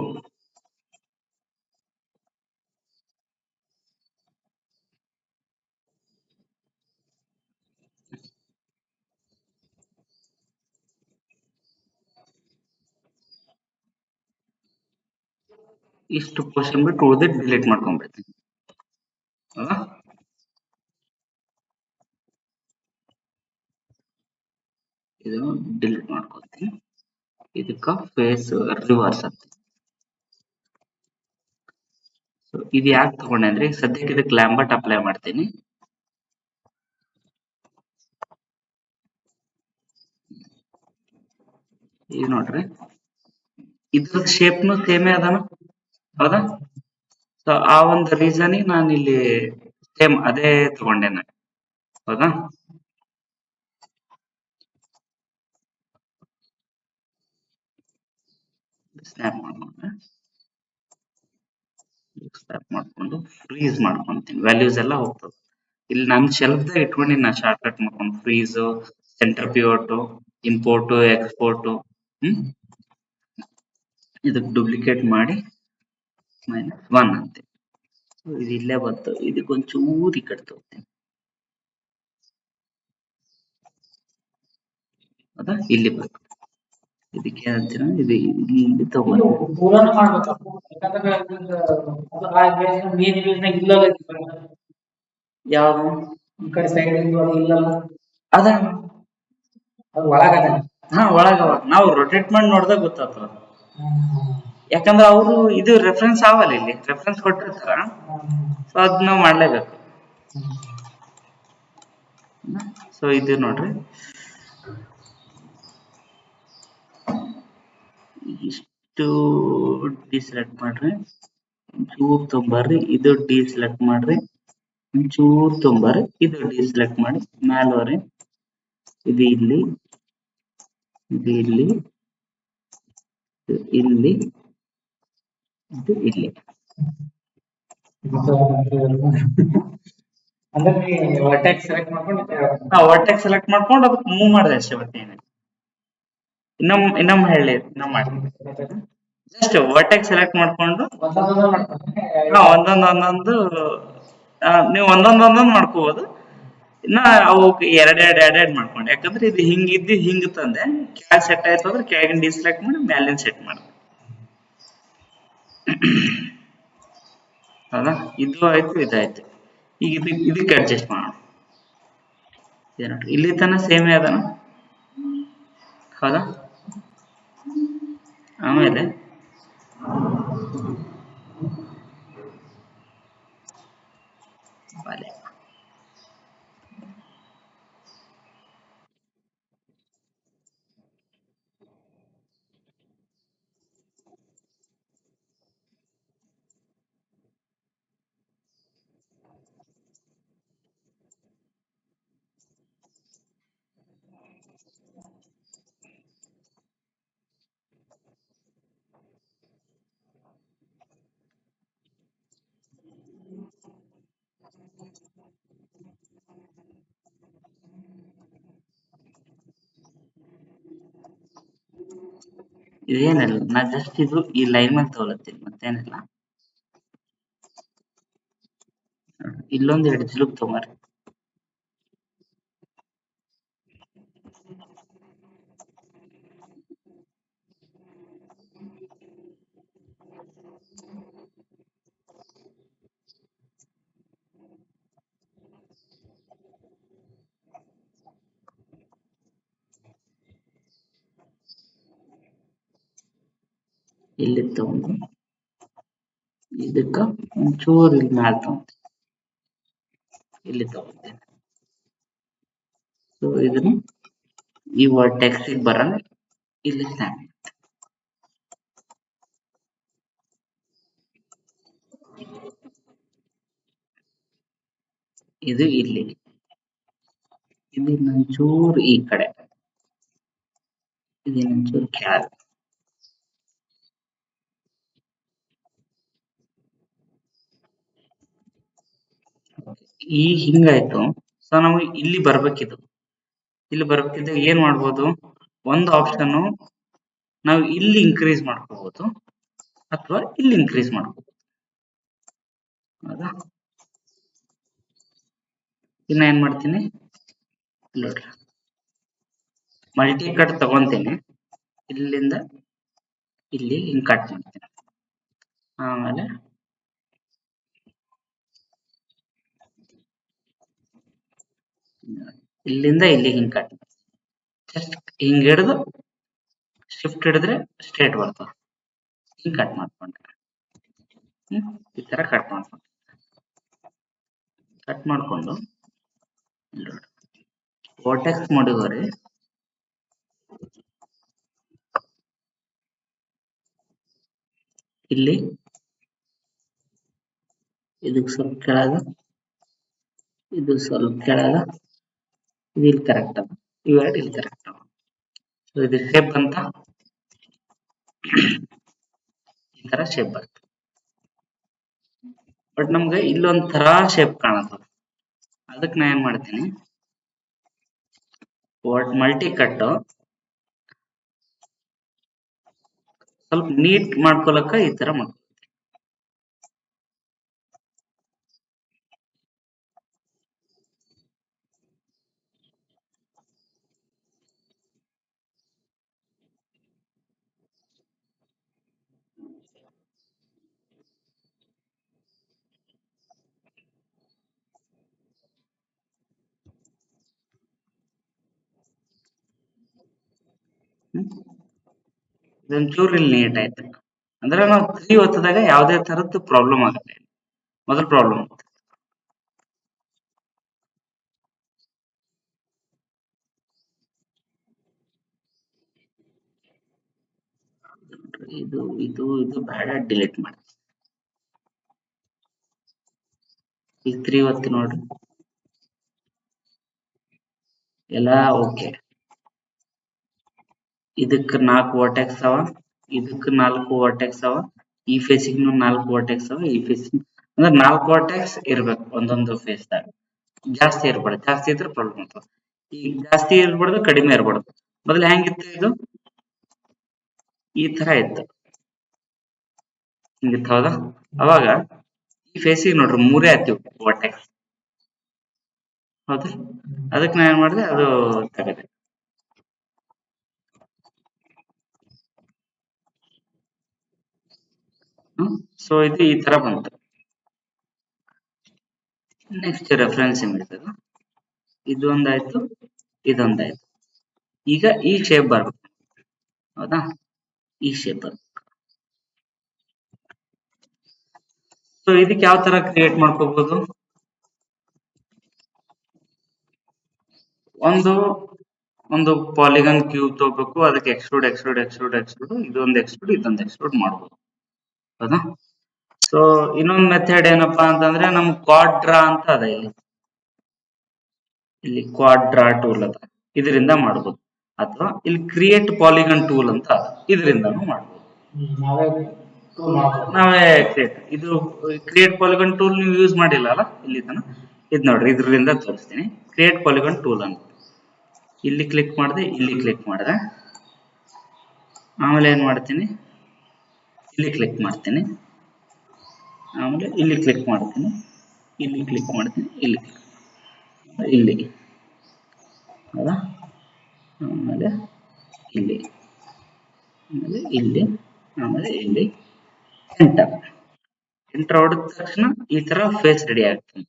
ಇಷ್ಟು ಪೋರ್ಷನ್ ಬಿಟ್ಟು ಉಳಿದಿಟ್ಟು ಡಿಲೀಟ್ ಮಾಡ್ಕೊಂಡ್ಬಿಡ್ತೀನಿ ಅಲ್ಲ. ಇದು ಡಿಲೀಟ್ ಮಾಡ್ಕೊತೀನಿ. ಇದಕ್ಕ ಫೇಸ್ ರಿವರ್ಸ್ ಅಂತ. ಸೊ ಇದು ಯಾಕೆ ತಗೊಂಡೆ ಅಂದ್ರೆ, ಸದ್ಯಕ್ಕೆ ಇದಕ್ಕೆ ಲ್ಯಾಂಬರ್ಟ್ ಅಪ್ಲೈ ಮಾಡ್ತೀನಿ. ಈಗ ನೋಡ್ರಿ, ಇದ್ರ ಶೇಪ್ನು ಸೇಮೇ ಅದಾನ ಹೌದಾ. ಸೊ ಆ ಒಂದು ರೀಸನ್ ನಾನು ಇಲ್ಲಿ ಸೇಮ್ ಅದೇ ತಗೊಂಡೇನೆ ಹೌದಾ. ಸ್ನ್ಯಾಪ್ ಮಾಡ್ಕೊಂಡ್ರೆ, ಸ್ನ್ಯಾಪ್ ಮಾಡ್ಕೊಂಡು ಫ್ರೀಸ್ ಮಾಡ್ಕೊಂತೀನಿ, ವ್ಯಾಲ್ಯೂಸ್ ಎಲ್ಲ ಹೋಗ್ತದೆ. ಇಲ್ಲಿ ನಾನು ಶೆಲ್ಫ್ದಾಗ ಇಟ್ಕೊಂಡಿನಿ, ನಾ ಶಾರ್ಟ್ ಕಟ್ ಮಾಡ್ಕೊಂಡು ಫ್ರೀಸ್, ಸೆಂಟರ್ ಪಿವೋಟು, ಇಂಪೋರ್ಟು, ಎಕ್ಸ್ಪೋರ್ಟು. ಇದಕ್ಕೆ ಡೂಪ್ಲಿಕೇಟ್ ಮಾಡಿ -1 ಅಂತೆ. ಇದು ಇಲ್ಲೇ ಬಂತು, ಇದಕ್ಕೆ ಒಂಚೂರು ಈ ಕಡೆ ತಗೋತೀನಿ ಹೌದಾ. ಇಲ್ಲಿ ಬಂತು, ಇದಕ್ಕೆ ಏನಂತೀರ, ಇದು ಇಲ್ಲಿ ತಗೊಂಡು ಯಾವ್ದು ಈ ಕಡೆ ಸೈಡ್ ಇಲ್ಲಲ್ಲ, ಅದ ಒಳಗದ. ಹಾ ಒಳಗವ, ನಾವು ರೊಟೇಟ್ ಮಾಡಿ ನೋಡಿದಾಗ ಗೊತ್ತಾಗ್ತದ. ಯಾಕಂದ್ರೆ ಅವರು ಇದು ರೆಫರೆನ್ಸ್ ಆಗಲ್ಲ, ಇಲ್ಲಿ ರೆಫರೆನ್ಸ್ ಕೊಟ್ಟಿರ್ತಾರ, ಸೊ ಅದ್ ನಾವು ಮಾಡ್ಲೇಬೇಕು. ಸೊ ಇದು ನೋಡ್ರಿ, ಇಷ್ಟು ಡಿಸೆಲೆಕ್ಟ್ ಮಾಡ್ರಿ, ಒಂಚೂರು ತೊಂಬರ್ರಿ, ಇದು ಡಿಸೆಲೆಕ್ಟ್ ಮಾಡ್ರಿ, ಒಂಚೂರು ತೊಂಬರ್ರಿ, ಇದು ಡಿಸೆಲೆಕ್ಟ್ ಮಾಡಿ ಮ್ಯಾಲವರೆ. ಇದು ಇಲ್ಲಿ, ಇದು ಇಲ್ಲಿ, ಇದು ಇಲ್ಲಿ, ಇದು ಇಲ್ಲಿ. ವರ್ಟೆಕ್ಸ್ ಸೆಲೆಕ್ಟ್ ಮಾಡ್ಕೊಂಡು ಅದಕ್ಕೆ ಮೂವ್ ಮಾಡಿದೆ ಅಷ್ಟೇ, ಮತ್ತೆ ಇನ್ನೊಮ್ಮೆ ಹೇಳಿ, ಜಸ್ಟ್ ವರ್ಟೆಕ್ಸ್ ಸೆಲೆಕ್ಟ್ ಮಾಡ್ಕೊಂಡು ಒಂದೊಂದು ನೀವು ಒಂದೊಂದು ಮಾಡ್ಕೋಬಹುದು. ಇನ್ನ ಅವು ಎರಡೆರಡು ಮಾಡ್ಕೊಂಡು, ಯಾಕಂದ್ರೆ ಇದು ಹಿಂಗಿದ್ದು ಹಿಂಗ್ ತಂದೆ, ಕೆಳಗ್ ಸೆಟ್ ಆಯ್ತು ಅಂದ್ರೆ ಕೆಳಗಿನ ಡಿಸೆಲೆಕ್ಟ್ ಮಾಡಿ ಮ್ಯಾಲಿನ ಸೆಟ್ ಮಾಡಿ ಹೌದಾ. ಇದು ಆಯ್ತು, ಇದಾಯ್ತು. ಈಗ ಇದಕ್ಕೆ ಅಡ್ಜಸ್ಟ್ ಮಾಡೋಣ. ಇಲ್ಲಿ ತನ ಸೇಮೇ ಅದಾನ ಹೌದಾ. ಆಮೇಲೆ ಬಲೆ. ಇದೇನಿಲ್ಲ, ನಾ ಜಸ್ಟ್ ಇದು ಈ ಲೈನ್ ಮೇಲೆ ತಗೊಳತ್ತೀನಿ, ಮತ್ತೇನಿಲ್ಲ. ಇಲ್ಲೊಂದು ಎರಡು ಜಿಲುಕ್ ತಗೊಂಡ್ರಿ. ಇಲ್ಲಿ ತಗೊಂಡು ಇದಕ್ಕ ಒಂಚೂರು ಇಲ್ಲಿ ಮ್ಯಾಲ ತಗೊಂತೀನಿ, ಇಲ್ಲಿ ತಗೊಂತೇನೆ. ಸೊ ಇದನ್ನ ಈ ವರ್ಟೆಕ್ಸ್ ಬರಂಗ ಇಲ್ಲಿ ಸ್ನ್ಯಾಪ್. ಇದು ಇಲ್ಲಿ, ಇದು ಒಂಚೂರು ಈ ಕಡೆ, ಇದು ಒಂಚೂರು ಕೆಳಗೆ. ಈ ಹಿಂಗಾಯ್ತು. ಸೊ ನಾವು ಇಲ್ಲಿ ಬರ್ಬೇಕಿದು, ಇಲ್ಲಿ ಬರ್ಬೇಕಿದ್ರೆ ಏನ್ ಮಾಡ್ಬೋದು, ಒಂದು ಆಪ್ಷನ್ ನಾವು ಇಲ್ಲಿ ಇನ್ಕ್ರೀಸ್ ಮಾಡ್ಕೋಬಹುದು ಅಥವಾ ಇಲ್ಲಿ ಇನ್ಕ್ರೀಸ್ ಮಾಡ್ಕೋಬಹುದು. ಹೌದಾ? ಇನ್ನ ಏನ್ ಮಾಡ್ತೀನಿ ನೋಡ್ರಿ, ಮಲ್ಟಿ ಕಟ್ ತಗೊಂತೀನಿ, ಇಲ್ಲಿಂದ ಇಲ್ಲಿ ಹಿಂಗ್ ಕಟ್ ಮಾಡ್ತೀನಿ. ಆಮೇಲೆ ಇಲ್ಲಿಂದ ಇಲ್ಲಿ ಹಿಂಗ್ ಕಟ್ ಮಾಡ್ತೀನಿ. ಜಸ್ಟ್ ಹಿಂಗ್ ಹಿಡಿದು ಶಿಫ್ಟ್ ಹಿಡಿದ್ರೆ ಸ್ಟ್ರೇಟ್ ಬರ್ತದೆ. ಹಿಂಗ್ ಕಟ್ ಮಾಡ್ಕೊಂಡ್ರೆ ಈ ತರ ಕಟ್ ಮಾಡ್ಕೊಂಡು ವರ್ಟೆಕ್ಸ್ ಮಾಡಿದವ್ರಿ. ಇಲ್ಲಿ ಇದಕ್ಕೆ ಸ್ವಲ್ಪ ಕೆಳಗ, ಇದು ಸ್ವಲ್ಪ ಕೆಳಗ, ಇದು ಇಲ್ಲಿ ಕರೆಕ್ಟ್ ಅದ, ಇವೆರಡು ಇಲ್ಲಿ ಕರೆಕ್ಟ್ ಅದ. ಸೊ ಇದು ಶೇಪ್ ಅಂತ ಈ ತರ ಶೇಪ್ ಬರ್ತದೆ. ಬಟ್ ನಮ್ಗೆ ಇಲ್ಲೊಂದ್ ತರ ಶೇಪ್ ಕಾಣತ್ತದ. ಅದಕ್ಕೆ ನಾ ಏನ್ ಮಾಡ್ತೀನಿ, ಮಲ್ಟಿ ಕಟ್ ಸ್ವಲ್ಪ ನೀಟ್ ಮಾಡ್ಕೊಳಕ ಈ ತರ ಮಾಡ್ಕೊ. ಇದೊಂಚೂರು ಇಲ್ಲಿ ನೀಟ್ ಆಯ್ತು. ಅಂದ್ರೆ ನಾವು 3 ಒತ್ತದಾಗ ಯಾವುದೇ ತರದ್ದು ಪ್ರಾಬ್ಲಮ್ ಆಗುತ್ತೆ. ಮೊದಲ ಪ್ರಾಬ್ಲಮ್ ಇದು ಇದು ಇದು ಬೇಡ, ಡಿಲೀಟ್ ಮಾಡಿ. ಈಗ 3 ಒತ್ತಿ ನೋಡ್ರಿ, ಎಲ್ಲ ಓಕೆ. ಇದಕ್ಕ 4 ವರ್ಟೆಕ್ಸ್ ಅವ, ಇದಕ್ಕ 4 ವರ್ಟೆಕ್ಸ್ ಅವ, ಈ ಫೇಸಿಗೂ 4 ವರ್ಟೆಕ್ಸ್ ಅವ, ಈ ಫೇಸಿಗೆ ಅಂದ್ರೆ 4 ವರ್ಟೆಕ್ಸ್ ಇರ್ಬೇಕು ಒಂದೊಂದು ಫೇಸ್ ದಾಗ. ಜಾಸ್ತಿ ಇರ್ಬಾರ್ದು, ಜಾಸ್ತಿ ಇದ್ರೆ ಪ್ರಾಬ್ಲಮ್ ಆಗ್ತದೆ. ಈಗ ಜಾಸ್ತಿ ಇರ್ಬಾರ್ದು, ಕಡಿಮೆ ಇರ್ಬಾರ್ದು. ಮೊದಲು ಹೆಂಗಿತ್ತು ಇದು, ಈ ತರ ಇತ್ತು, ಹಿಂಗಿತ್ತು. ಹೌದಾ? ಅವಾಗ ಈ ಫೇಸಿಗೆ ನೋಡ್ರಿ 3 ಆಯ್ತು ವರ್ಟೆಕ್ಸ್. ಹೌದಾ? ಅದಕ್ಕೆ ನಾ ಏನ್ ಮಾಡಿದೆ, ಅದು ತೆಗೆದೆ. ಸೊ ಇದು ಈ ತರ ಬಂತು. ನೆಕ್ಸ್ಟ್ ರೆಫರೆನ್ಸ್ ಇಮೇಜ್, ಇದೊಂದಾಯ್ತು, ಇದೊಂದಾಯ್ತು. ಈಗ ಈ ಶೇಪ್ ಬರ್ಬೇಕು. ಹೌದಾ? ಈ ಶೇಪ್ ಬರ್ಬೇಕು. ಸೊ ಇದಕ್ಕೆ ಯಾವ ತರ ಕ್ರಿಯೇಟ್ ಮಾಡ್ಕೋಬಹುದು, ಒಂದು ಒಂದು ಪಾಲಿಗನ್ ಕ್ಯೂಬ್ ತಗೋಬೇಕು, ಅದಕ್ಕೆ ಎಕ್ಸ್ಟ್ರೂಡ್ ಇದೊಂದು ಎಕ್ಸ್ಟ್ರೂಡ್ ಮಾಡ್ಬೋದು. ಹೌದಾ? ಸೊ ಇನ್ನೊಂದು ಮೆಥಡ್ ಏನಪ್ಪಾ ಅಂತಂದ್ರೆ ನಮ್ ಕ್ವಾಡ್ರಾ ಅಂತ ಅದ ಇಲ್ಲಿ ಕ್ವಾಡ್ರಾ ಟೂಲ್ ಅದ, ಇದರಿಂದ ಮಾಡ್ಬೋದು. ಅಥವಾ ಇಲ್ಲಿ ಕ್ರಿಯೇಟ್ ಪಾಲಿಗನ್ ಟೂಲ್ ಅಂತ ಅದ, ಇದರಿಂದನೂ ಮಾಡ್ಬೋದು. ನಾವೇ ಇದು ಕ್ರಿಯೇಟ್ ಪಾಲಿಗನ್ ಟೂಲ್ ನೀವು ಯೂಸ್ ಮಾಡಿಲ್ಲ ಅಲ್ಲ ಇಲ್ಲಿ ತನ. ಇದ್ ನೋಡ್ರಿ, ಇದರಿಂದ ತೋರಿಸ್ತೀನಿ. ಕ್ರಿಯೇಟ್ ಪಾಲಿಗನ್ ಟೂಲ್ ಅಂತ ಇಲ್ಲಿ ಕ್ಲಿಕ್ ಮಾಡಿದೆ, ಇಲ್ಲಿ ಕ್ಲಿಕ್ ಮಾಡಿದೆ. ಆಮೇಲೆ ಏನ್ ಮಾಡ್ತೀನಿ, ಇಲ್ಲಿ ಕ್ಲಿಕ್ ಮಾಡ್ತೀನಿ. ಆಮೇಲೆ ಇಲ್ಲಿ ಕ್ಲಿಕ್ ಮಾಡ್ತೀನಿ, ಇಲ್ಲಿ ಕ್ಲಿಕ್ ಮಾಡ್ತೀನಿ, ಇಲ್ಲಿ ಹೌದಾ? ಆಮೇಲೆ ಇಲ್ಲಿ, ಆಮೇಲೆ ಇಲ್ಲಿ, ಆಮೇಲೆ ಇಲ್ಲಿ ಎಂಟರ್ ಹೊಡೆದ ತಕ್ಷಣ ಈ ತರ ಫೇಸ್ ರೆಡಿ ಆಗ್ತದೆ.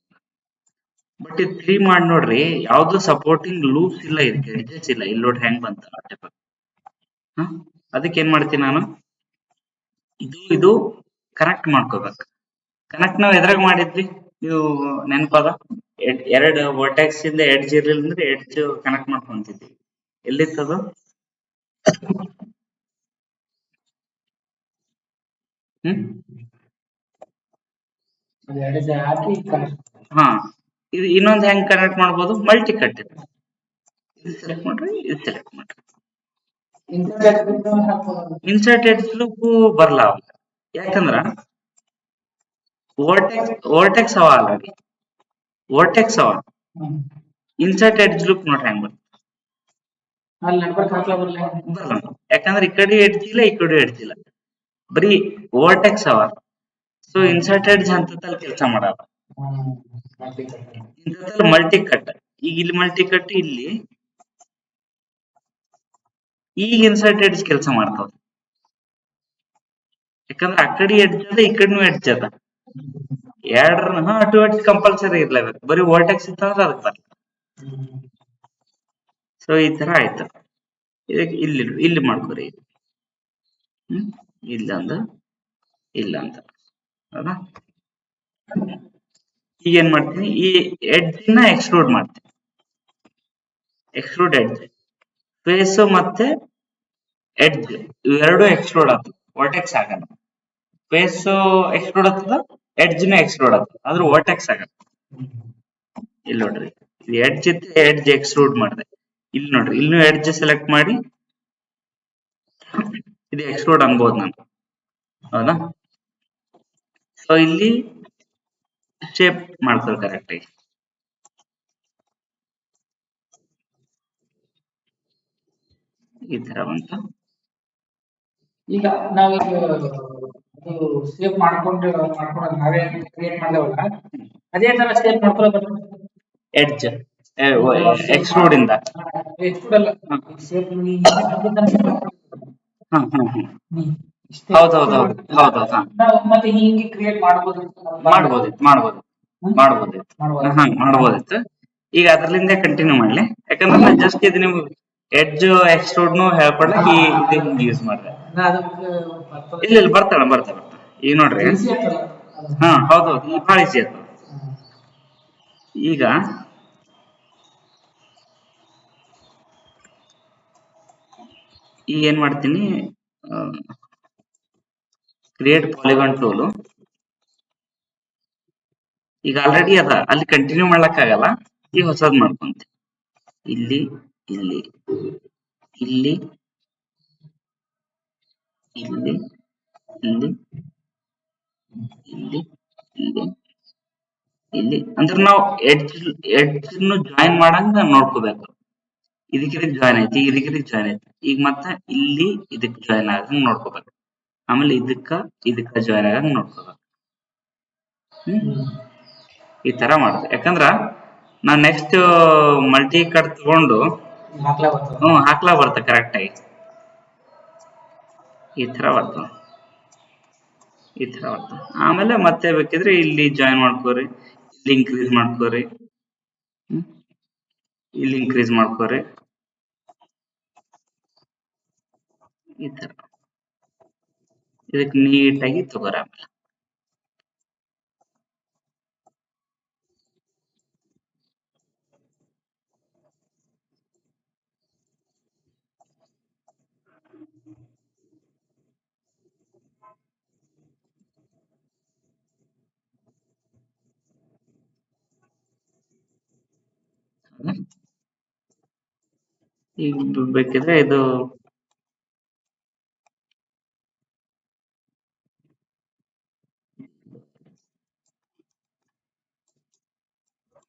ಬಟ್ ಇದು 3 ಮಾಡಿ ನೋಡ್ರಿ, ಯಾವ್ದು ಸಪೋರ್ಟಿಂಗ್ ಲೂಪ್ಸ್ ಇಲ್ಲ, ಇದಕ್ಕೆ ಎಡ್ಜಸ್ ಇಲ್ಲ. ಇಲ್ಲಿ ನೋಡ್ರಿ ಹೆಂಗ್ ಬಂತ ಅದಕ್ಕೆ ಏನ್ ಮಾಡ್ತೀನಿ ನಾನು, ಇದು ಕನೆಕ್ಟ್ ಮಾಡ್ಕೋಬೇಕು. ಕನೆಕ್ಟ್ ನಾವ್ ಎದ್ರಾಗ ಮಾಡಿದ್ವಿ, ಇದು ನೆನಪದ? ಎರಡು ವರ್ಟೆಕ್ಸ್ ಇಂದ ಎಡ್ಜ್ ಇರ್ಲಿಲ್ಲ ಅಂದ್ರೆ ಎಡ್ಜ್ ಕನೆಕ್ಟ್ ಮಾಡ್ಕೊಂತಿದ್ವಿ. ಎಲ್ಲಿತ್ತದು? ಹಾ, ಇದು ಇನ್ನೊಂದ್ ಹೆಂಗ್ ಕನೆಕ್ಟ್ ಮಾಡ್ಬೋದು, ಮಲ್ಟಿ ಕಟ್. ಇದು ಸೆಲೆಕ್ಟ್ ಮಾಡ್ರಿ, ಇದು ಸೆಲೆಕ್ಟ್ ಮಾಡ್ರಿ. ಇನ್ಸರ್ಟ್ ಎಡ್ಜ್ ಲೂಪ್ ಬರ್ಲ, ಯಾಕಂದ್ರ ವರ್ಟೆಕ್ಸ್ ಅವ ಆಲ್ರೆಡಿ, ವರ್ಟೆಕ್ಸ್ ಅವ. ಇನ್ಸರ್ಟ್ ಎಡ್ಜ್ ಲೂಪ್ ನೋಡ್ರಿ ಹೆಂಗ್ ಬರಲ್ಲ, ಯಾಕಂದ್ರೆ ಈ ಕಡೆ ಎಡ್ಜ್ ಇಲ್ಲ, ಈ ಕಡೆ ಎಡ್ಜ್ ಇಲ್ಲ, ಬರೀ ವರ್ಟೆಕ್ಸ್ ಅವ. ಸೊ ಇನ್ಸರ್ಟ್ ಎಡ್ಜ್ ಹಂತದಲ್ಲಿ ಕೆಲಸ ಮಾಡಲ್ಲ, ಇಂಥದ್ದಲ್ಲಿ ಮಲ್ಟಿ ಕಟ್. ಈಗ ಇಲ್ಲಿ ಮಲ್ಟಿ ಕಟ್, ಇಲ್ಲಿ ಈಗ ಇನ್ಸರ್ಟ್ ಎಡ್ಜ್ ಕೆಲಸ ಮಾಡ್ತಾವ. ಯಾಕಂದ್ರೆ ಆ ಕಡೆ ಎಡ್ಜ್ ಅದ, ಈ ಕಡೆನೂ ಎಡ್ಜ್ ಅದ. ಎರಡ್ರ ಟು ಎಡ್ಜ್ ಕಂಪಲ್ಸರಿ ಇರ್ಲೇಬೇಕು. ಬರೀ ವರ್ಟೆಕ್ಸ್ ಇತ್ತಂದ್ರೆ ಅದಕ್ಕೆ ಬರಲ್ಲ. ಸೊ ಈ ತರ ಆಯ್ತು. ಇದಕ್ಕೆ ಇಲ್ಲಿ ಮಾಡ್ಕೊರಿ, ಇಲ್ಲಂದ ಇಲ್ಲಂತ, ಹೌದಾ? ಈಗ ಏನ್ ಮಾಡ್ತೀನಿ, ಈ ಎಡ್ಜ್ ನ ಎಕ್ಸ್ಟ್ರೂಡ್ ಮಾಡ್ತೀನಿ. ಎಕ್ಸ್ಟ್ರೂಡ್ ಎಡ್ಜ್, ಫೇಸ್ ಮತ್ತೆ ಎಡ್ಜ್ ಇವೆರಡು ಎಕ್ಸ್ಟ್ರೂಡ್ ಆಗ್ತದೆ, ವರ್ಟೆಕ್ಸ್ ಆಗಲ್ಲ. ಫೇಸ್ ಎಕ್ಸ್ಟ್ರೂಡ್ ಆಗ್ತದ, ಎಡ್ಜ್ ನ ಎಕ್ಸ್ಟ್ರೂಡ್ ಆಗ್ತದ, ಆದ್ರೆ ವರ್ಟೆಕ್ಸ್ ಆಗಲ್ಲ. ಇಲ್ಲಿ ನೋಡ್ರಿ, ಇದು ಎಡ್ಜ್ ಇತ್ತು, ಎಡ್ಜ್ ಎಕ್ಸ್ಟ್ರೂಡ್ ಮಾಡಿದೆ. ಇಲ್ಲಿ ನೋಡ್ರಿ, ಇಲ್ಲೂ ಎಡ್ಜ್ ಸೆಲೆಕ್ಟ್ ಮಾಡಿ ಇದು ಎಕ್ಸ್ಟ್ರೂಡ್ ಅನ್ಬೋದು ನಾನು, ಹೌದಾ? ಸೊ ಇಲ್ಲಿ ಶೇಪ್ ಮಾಡ್ತಾರೆ ಕರೆಕ್ಟ್ ಆಗಿ, ಈ ತರ ಬಂತ. ಈಗ ನಾವೀಗ ಶೇಪ್ ಮಾಡ್ಕೊಂಡು ನಾವೇ ಕ್ರಿಯೇಟ್ ಮಾಡ್ದೇವಲ್ಲ, ಅದೇ ತರ ಶೇಪ್ ಮಾಡ್ಕೊಳ್ಬೇಕು. ಎಡ್ಜ್ ಎಕ್ಸ್ಟ್ರೂಡ್ ಇಂದ ಹೌದೌದು, ಮತ್ತೆ ಹಿಂಗೆ ಕ್ರಿಯೇಟ್ ಮಾಡ್ಬೋದಿತ್ತು. ಈಗ ಅದ್ರಲ್ಲಿಂದ ಕಂಟಿನ್ಯೂ ಮಾಡ್ಲಿ, ಯಾಕಂದ್ರೆ ನಾನು ಜಸ್ಟ್ ಇದು ನಿಮ್ಗೆ ಎಡ್ಜ್ ಎಕ್ಸ್ಟ್ರೂಡ್ ಹೇಳ್ಕೊಡ್ಲಿಕ್ಕೆ ಇದು ಹಿಂಗೆ ಯೂಸ್ ಮಾಡಿದೆ. ಇಲ್ಲ ಬರ್ತಾಳ. ಈಗ ನೋಡ್ರಿ, ಹೌದೌದು, ಈ ಭಾಳ ಈಸಿ ಆಯ್ತು. ಈಗ ಏನ್ ಮಾಡ್ತೀನಿ, ಕ್ರಿಯೇಟ್ ಪಾಲಿಗಾನ್ ಟೂಲ್ ಈಗ ಆಲ್ರೆಡಿ ಅದ, ಅಲ್ಲಿ ಕಂಟಿನ್ಯೂ ಮಾಡ್ಲಕ್ ಆಗಲ್ಲ. ಈಗ ಹೊಸದ್ ಮಾಡ್ಕೊಂತೀನಿ, ಇಲ್ಲಿ ಇಲ್ಲಿ ಇಲ್ಲಿ ಇಲ್ಲಿ ಇಲ್ಲಿ ಇಲ್ಲಿ ಇಲ್ಲಿ ಇಲ್ಲಿ ಅಂದ್ರೆ ನಾವು ಎಡ್ಜ್ ಜಾಯಿನ್ ಮಾಡಂಗ ನೋಡ್ಕೋಬೇಕು. ಇದಕ್ಕೆ ಜಾಯಿನ್ ಐತಿ, ಇದಕ್ಕೆ ಜಾಯಿನ್ ಐತಿ. ಈಗ ಮತ್ತೆ ಇಲ್ಲಿ ಇದಕ್ ಜಾಯಿನ್ ಆಗಂಗ್ ನೋಡ್ಕೋಬೇಕು. ಆಮೇಲೆ ಇದಕ್ಕ ಜಾಯಿನ್ ಆಗಂಗ್ ನೋಡ್ಕೋಬೇಕು. ಈ ತರ ಮಾಡುದು. ಯಾಕಂದ್ರ ನಾ ನೆಕ್ಸ್ಟ್ ಮಲ್ಟಿ ಕಟ್ ತಗೊಂಡು ಹಾಕ್ಲಾ ಬರ್ತ ಕರೆಕ್ಟ್ ಆಗಿ. ಈ ತರ ಬರ್ತದ. ಆಮೇಲೆ ಮತ್ತೆ ಬೇಕಿದ್ರೆ ಇಲ್ಲಿ ಜಾಯಿನ್ ಮಾಡ್ಕೋರಿ, ಇಲ್ಲಿ ಇನ್ಕ್ರೀಸ್ ಮಾಡ್ಕೋರಿ, ಇಲ್ಲಿ ಇನ್ಕ್ರೀಸ್ ಮಾಡ್ಕೋರಿ, ಈ ತರ ಇದಕ್ಕೆ ನೀಟಾಗಿ ತಗೋರ. ಆಮೇಲೆ ಈಗ ಬೇಕಿದ್ರೆ ಇದು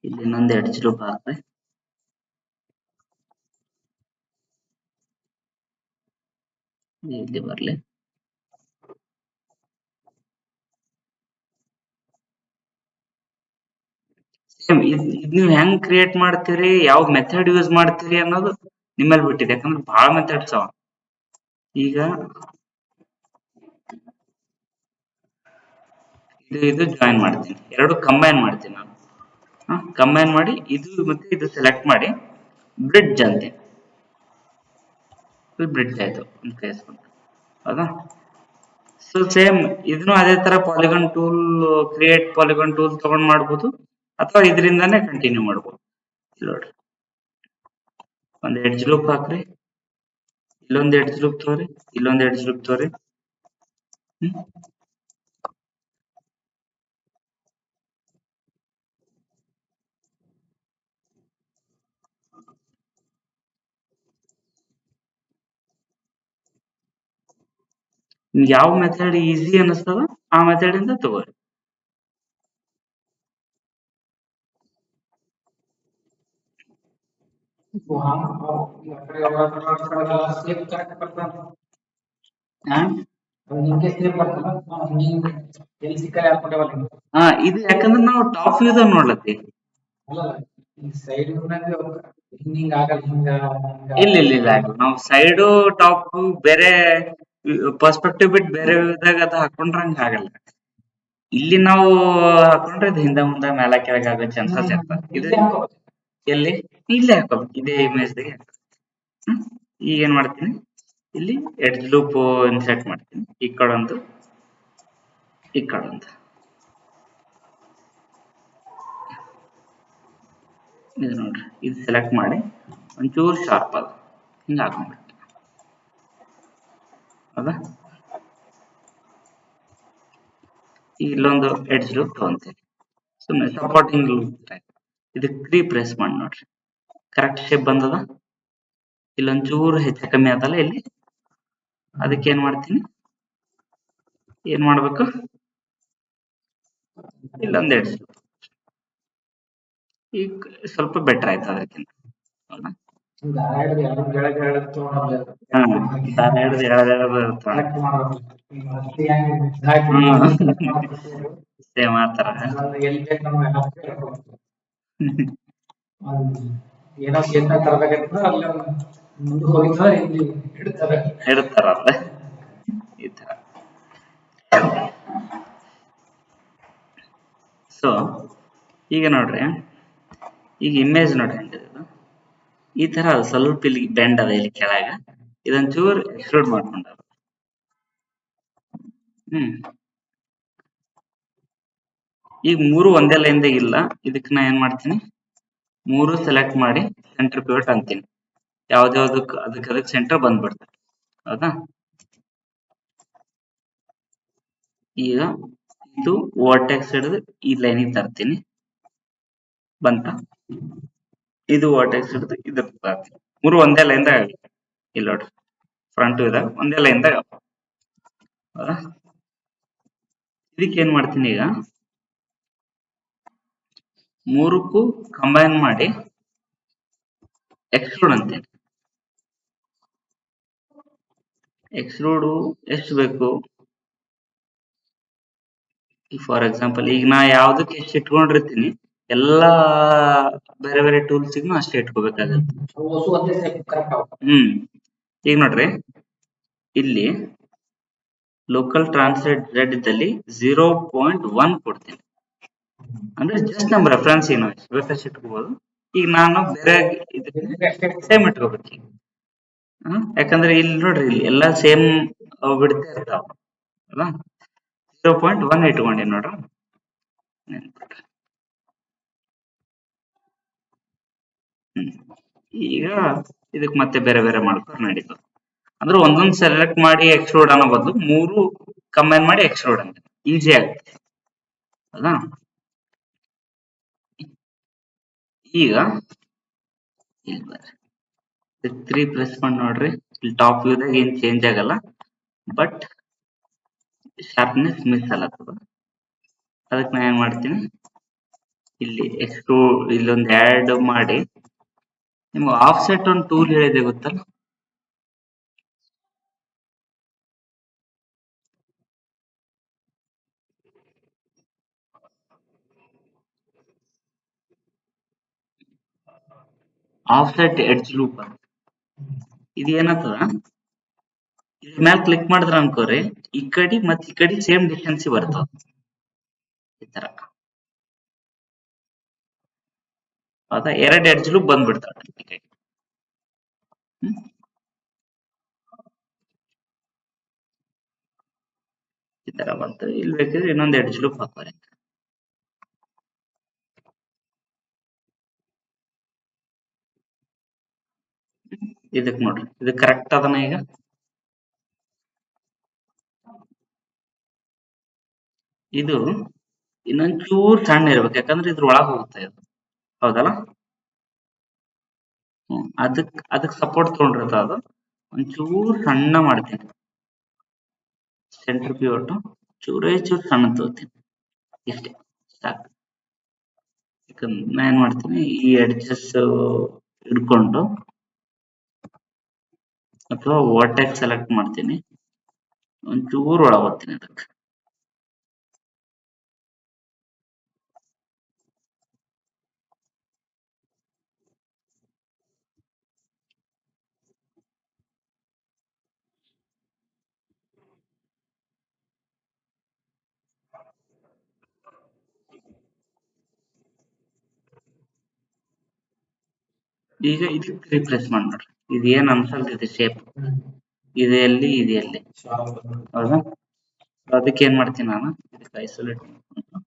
ಇಲ್ಲಿ ಇನ್ನೊಂದು ಎಡ್ಜ್ ಲೂಪ್ ಹಾಕ್ರೆ ಇಲ್ಲಿ ಬರ್ಲಿ. ಸೇಮ್ ಇದ್ ನೀವು ಹೆಂಗ್ ಕ್ರಿಯೇಟ್ ಮಾಡ್ತೀರಿ, ಯಾವ ಮೆಥಡ್ ಯೂಸ್ ಮಾಡ್ತೀರಿ ಅನ್ನೋದು ನಿಮ್ಮಲ್ಲಿ ಬಿಟ್ಟಿದೆ. ಯಾಕಂದ್ರೆ ಬಹಳ ಮೆಥಡ್ಸ್ ಅವ. ಈಗ ಇದು ಜಾಯಿನ್ ಮಾಡ್ತೀನಿ, ಎರಡು ಕಂಬೈನ್ ಮಾಡ್ತೀನಿ ನಾನು. ಕಂಬೈನ್ ಮಾಡಿ ಇದು ಮತ್ತೆ ಇದು ಸೆಲೆಕ್ಟ್ ಮಾಡಿ ಬ್ರಿಡ್ಜ್ ಅಂತೀನಿ. ಬ್ರಿಡ್ಜ್ ಆಯ್ತು ಒಂದು ಕೇಸ್ಕೊಂಡು, ಹೌದಾ? ಸೊ ಸೇಮ್ ಇದನ್ನು ಅದೇ ತರ polygon tool, create polygon tool ತಗೊಂಡ್ ಮಾಡ್ಬೋದು, ಅಥವಾ ಇದರಿಂದಾನೇ ಕಂಟಿನ್ಯೂ ಮಾಡ್ಬೋದು. ನೋಡ್ರಿ, ಒಂದ್ ಎಡ್ಜ್ ಲೂಪ್ ಹಾಕ್ರಿ, ಇಲ್ಲೊಂದ್ ಎಡ್ಜ್ ಲೂಪ್ ತೋರಿ, ಇಲ್ಲೊಂದ್ ಎಡ್ಜ್ ಲೂಪ್ ತೋರಿ. ಯಾವ ಮೆಥಡ್ ಈಸಿ ಅನಿಸ್ತದ ಆ ಮೆಥಡ್ ಇಂದ ತಗೋರಿ. ಇದು ಯಾಕಂದ್ರೆ ನಾವು ಟಾಪ್ ವ್ಯೂದ ನೋಡ್ಲತ್ತಿ. ಇಲ್ಲ ಇಲ್ಲ ಇಲ್ಲ, ನಾವು ಸೈಡು ಟಾಪ್ ಬೇರೆ ಪರ್ಸ್ಪೆಕ್ಟಿವ್ ಬಿಟ್ಟು ಬೇರೆ ವಿಧಾಗ ಅದು ಹಾಕೊಂಡ್ರೆ ಹಂಗ ಆಗಲ್ಲ. ಇಲ್ಲಿ ನಾವು ಹಾಕೊಂಡ್ರೆ ಇದು ಹಿಂದೆ ಮುಂದೆ ಮೇಲೆ ಕೆಳಗೆ ಆಗೋ ಚಾನ್ಸಸ್ ಇರ್ತದೆ. ಇದು ಎಲ್ಲಿ ಇಲ್ಲೇ ಹಾಕೋಬೇಕು, ಇದೇ ಇಮೇಜ್ ದಾಗೆ ಈಗ ಏನ್ ಮಾಡ್ತೀನಿ, ಇಲ್ಲಿ ಎಡ್ಜ್ ಲೂಪ್ ಇನ್ಸರ್ಟ್ ಮಾಡ್ತೀನಿ. ಈ ಕಡೊಂದು ಈ ಕಡೊಂದು ಇದು ನೋಡ್ರಿ, ಇದು ಸೆಲೆಕ್ಟ್ ಮಾಡಿ ಒಂಚೂರು ಶಾರ್ಪ್ ಅದ ಹಿಂಗ ಹಾಕೊಂಡ್ಬಿಟ್ಟು, ಹೌದಾ? ಇಲ್ಲೊಂದು ಎಡ್ಜ್ ಲೂಪ್ ತಗೊಂತೀನಿ, ಸುಮ್ಮನೆ ಸಪೋರ್ಟಿಂಗ್ ಲೂಪ್ ಟೈಪ್. ಇದಕ್ಕೆ ಪ್ರೆಸ್ ಮಾಡಿ ನೋಡ್ರಿ, ಕರೆಕ್ಟ್ ಶೇಪ್ ಬಂದದ. ಇಲ್ಲೊಂಚೂರು ಹೆಚ್ಚು ಕಮ್ಮಿ ಆದಲ್ಲ ಇಲ್ಲಿ, ಅದಕ್ಕೆ ಏನ್ ಮಾಡ್ತೀನಿ, ಏನ್ ಮಾಡ್ಬೇಕು, ಇಲ್ಲೊಂದು ಎಡ್ಜ್ ಲೂಪ್. ಈಗ ಸ್ವಲ್ಪ ಬೆಟರ್ ಆಯ್ತು ಅದಕ್ಕಿಂತ, ಹೌದಾ? ದಾರ ಹಿಡ್ದು ಎಳೆದು ಸೇಮ್ ಆ ತರ ಇಡ್ತಾರಲ್ಲ ಈ ತರ. ಸೊ ಈಗ ನೋಡ್ರಿ, ಈಗ ಇಮೇಜ್ ನೋಡ್ರಿ ಹೆಂಗಿದು, ಈ ತರ ಸ್ವಲ್ಪ ಇಲ್ಲಿ ಬೆಂಡ್ ಅದ ಇಲ್ಲಿ ಕೆಳಗ, ಇದೊಂಚೂರು ಎಕ್ಸ್ಟ್ರೂಡ್ ಮಾಡ್ಕೊಂಡ. ಈಗ ಮೂರು ಒಂದೇ ಲೈನ್ದಾಗ ಇಲ್ಲ, ಇದಕ್ಕೆ ನಾ ಏನ್ ಮಾಡ್ತೀನಿ, ಮೂರು ಸೆಲೆಕ್ಟ್ ಮಾಡಿ ಸೆಂಟರ್ ಪಿವಟ್ ಅಂತೀನಿ. ಯಾವ್ದ್ಯಾವ್ದಕ್ ಅದಕ್ಕೆ ಸೆಂಟರ್ ಬಂದ್ಬಿಡ್ತದೆ, ಹೌದಾ? ಈಗ ಇದು ವರ್ಟೆಕ್ಸ್ ಹಿಡಿದು ಈ ಲೈನಿಗೆ ತರ್ತೀನಿ, ಬಂತ? ಇದು ವರ್ಟೆಕ್ಸ್ ಹಿಡಿದು ಇದಕ್ಕೆ ತರ್ತೀನಿ. ಮೂರು ಒಂದೇ ಲೈನ್ದಾಗ ಇಲ್ಲ ನೋಡ್ರಿ, ಫ್ರಂಟ್ ಇದಾಗ ಒಂದೇ ಲೈನ್ದಾಗ, ಹೌದಾ? ಇದಕ್ಕೆ ಏನ್ ಮಾಡ್ತೀನಿ, ಈಗ ಮೂರಕ್ಕೂ ಕಂಬೈನ್ ಮಾಡಿ ಎಕ್ಸ್ಟ್ರೂಡ್ ಅಂತೀನಿ. ಎಕ್ಸ್ಟ್ರೂಡು ಎಷ್ಟು ಬೇಕು, ಫಾರ್ ಎಕ್ಸಾಂಪಲ್ ಈಗ ನಾ ಯಾವ್ದಕ್ಕೆ ಎಷ್ಟು ಇಟ್ಕೊಂಡಿರ್ತೀನಿ, ಎಲ್ಲಾ ಬೇರೆ ಬೇರೆ ಟೂಲ್ಸಿಗೂ ಅಷ್ಟೇ ಇಟ್ಕೋಬೇಕಾಗತ್ತೆ. ಈಗ ನೋಡ್ರಿ, ಇಲ್ಲಿ ಲೋಕಲ್ ಟ್ರಾನ್ಸ್ಲೇಟ್ ಝೆಡ್ ಇದ್ದಲ್ಲಿ 0.1 ಕೊಡ್ತೀನಿ, ಅಂದ್ರೆ ಜಸ್ಟ್ ನಮ್ ರೆಫರೆನ್ಸ್ ಏನು ಬೇಕಷ್ಟು ಇಟ್ಕೋಬಹುದು. ಈಗ ನಾನು ಬೇರೆ ಸೇಮ್ ಇಟ್ಕೋಬೇಕು ಈಗ, ಯಾಕಂದ್ರೆ ಇಲ್ಲಿ ನೋಡ್ರಿ, ಇಲ್ಲಿ ಎಲ್ಲಾ ಸೇಮ್ ಬಿಡ್ತಾ ಇರ್ತಾವ, ಅಲ್ವಾ? 0.1 ಇಟ್ಕೊಂಡಿ ನೋಡ್ರಿ, ಈಗ ಇದಕ್ ಮತ್ತೆ ಬೇರೆ ಬೇರೆ ಮಾಡ್ಕೊಂಡು ನಡೀತು. ಅಂದ್ರೆ ಒಂದೊಂದ್ ಸೆಲೆಕ್ಟ್ ಮಾಡಿ ಎಕ್ಸ್ಟ್ರೂಡ್ ಅನ್ನೋ ಬದಲು ಮೂರು ಕಂಬೈನ್ ಮಾಡಿ ಎಕ್ಸ್ಟ್ರೂಡ್ ಅಂತ ಈಸಿ ಆಗುತ್ತೆ, ಹೌದಾ? ಈಗ ಇಲ್ಲಿ ಬರ್ರಿ, 3 ಪ್ರೆಸ್ ಮಾಡಿ ನೋಡ್ರಿ, ಇಲ್ಲಿ ಟಾಪ್ ವ್ಯೂದಾಗ ಏನ್ ಚೇಂಜ್ ಆಗಲ್ಲ, ಬಟ್ ಶಾರ್ಪ್ನೆಸ್ ಮಿಸ್ ಆಗತ್ತದ. ಅದಕ್ಕೆ ನಾ ಏನ್ ಮಾಡ್ತೀನಿ, ಇಲ್ಲಿ ಇಲ್ಲೊಂದು ಆಡ್ ಮಾಡಿ, ನಿಮ್ಗೆ ಆಫ್ಸೆಟ್ ಒಂದು ಟೂಲ್ ಹೇಳಿದೆ ಗೊತ್ತಲ್ಲ, ಆಫ್ಸೆಟ್ ಎಡ್ಜ್ ಲೂಪ್ ಅಂತ. ಇದು ಏನತ್ತದ, ಇದ್ರ ಮ್ಯಾಲ ಕ್ಲಿಕ್ ಮಾಡಿದ್ರ ಅನ್ಕೋರಿ, ಈ ಕಡೆ ಮತ್ ಈ ಕಡೆ ಸೇಮ್ ಡಿಸ್ಟೆನ್ಸ್ ಬರ್ತದ. ಈ ತರ ಹೌದಾ, 2 ಎಡ್ಜ್ ಲೂಪ್ ಬಂದ್ಬಿಡ್ತಾವ ಈ ಕಡೆ. ಈ ತರ ಬಂತು. ಇಲ್ಲಿ ಬೇಕಿದ್ರೆ ಇನ್ನೊಂದು ಎಡ್ಜ್ ಲೂಪ್ ಹಾಕೋರಿ. ಇದಕ್ ನೋಡ್ರಿ, ಇದು ಕರೆಕ್ಟ್ ಅದನ್ನ. ಈಗ ಇದು ಇನ್ನೊಂದ್ ಚೂರ್ ಸಣ್ಣ ಇರ್ಬೇಕು, ಯಾಕಂದ್ರೆ ಇದ್ರ ಒಳಗ್ ಹೋಗುತ್ತೆ ಇದು, ಹೌದಲ್ಲ. ಅದಕ್ ಸಪೋರ್ಟ್ ತಗೊಂಡಿರ್ತ ಅದು. ಒಂಚೂರ್ ಸಣ್ಣ ಮಾಡ್ತೀನಿ, ಸೆಂಟರ್ ಪಿವಟ್ ಚೂರೇ ಚೂರ್ ಸಣ್ಣ ತಗೋತೀನಿ, ಇಷ್ಟೇ ಸಾಕು. ಯಾಕಂದ್ರೆ ನಾ ಏನ್ ಮಾಡ್ತೀನಿ, ಈ ಎಡ್ಜಸ್ ಹಿಡ್ಕೊಂಡು ಅಥವಾ ವರ್ಟೆಕ್ಸ್ ಸೆಲೆಕ್ಟ್ ಮಾಡ್ತೀನಿ, ಒಂಚೂರ್ ಒಳಗ್ ಹೋಗ್ತೀನಿ ಅದಕ್ಕೆ. ಈಗ ಇದಕ್ಕೆ ರಿಪ್ಲೇಸ್ ಮಾಡಿ ನೋಡ್ರಿ, ಇದು ಏನ್ ಅನ್ಸಲ್ತಿದೆ ಶೇಪ್, ಇದೆ ಎಲ್ಲಿ, ಇದೆ ಎಲ್ಲಿ, ಹೌದಾ. ಅದಕ್ಕೆ ಏನ್ ಮಾಡ್ತೀನಿ ನಾನು, ಇದಕ್ಕೆ ಐಸೋಲೇಟ್ ಮಾಡ್ಕೊಂಡು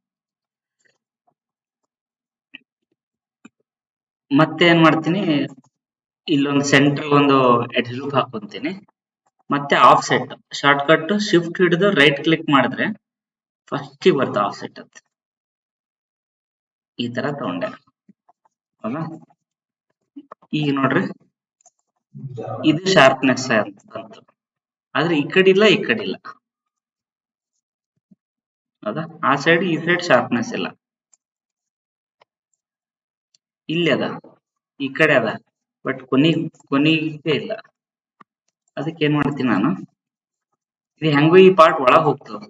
ಮತ್ತೆ ಏನ್ ಮಾಡ್ತೀನಿ, ಇಲ್ಲೊಂದು ಸೆಂಟರ್ ಒಂದು ಎಡ್ಜ್ ಲೂಪ್ ಹಾಕೊಂತೀನಿ. ಮತ್ತೆ offset shortcut shift ಹಿಡಿದು ರೈಟ್ ಕ್ಲಿಕ್ ಮಾಡಿದ್ರೆ ಫಸ್ಟ್ ಬರ್ತಾ ಆಫ್ ಸೆಟ್ ಅಂತ. ಈ ತರ ತಗೊಂಡೆ, ಹೌದಾ. ಈಗ ನೋಡ್ರಿ, ಇದು ಶಾರ್ಪ್ನೆಸ್ ಅಂತ, ಆದ್ರೆ ಈ ಕಡೆ ಇಲ್ಲ, ಈ ಕಡೆ ಇಲ್ಲ, ಹೌದಾ. ಆ ಸೈಡ್ ಈ ಸೈಡ್ ಶಾರ್ಪ್ನೆಸ್ ಇಲ್ಲ, ಇಲ್ಲಿ ಅದ, ಈ ಕಡೆ ಅದ, ಬಟ್ ಕೊನೆಗೆ ಇಲ್ಲ. ಅದಕ್ಕೆ ಏನ್ ಮಾಡ್ತೀನಿ ನಾನು, ಇದು ಹೆಂಗೋ ಈ ಪಾರ್ಟ್ ಒಳಗ್ ಹೋಗ್ತದ,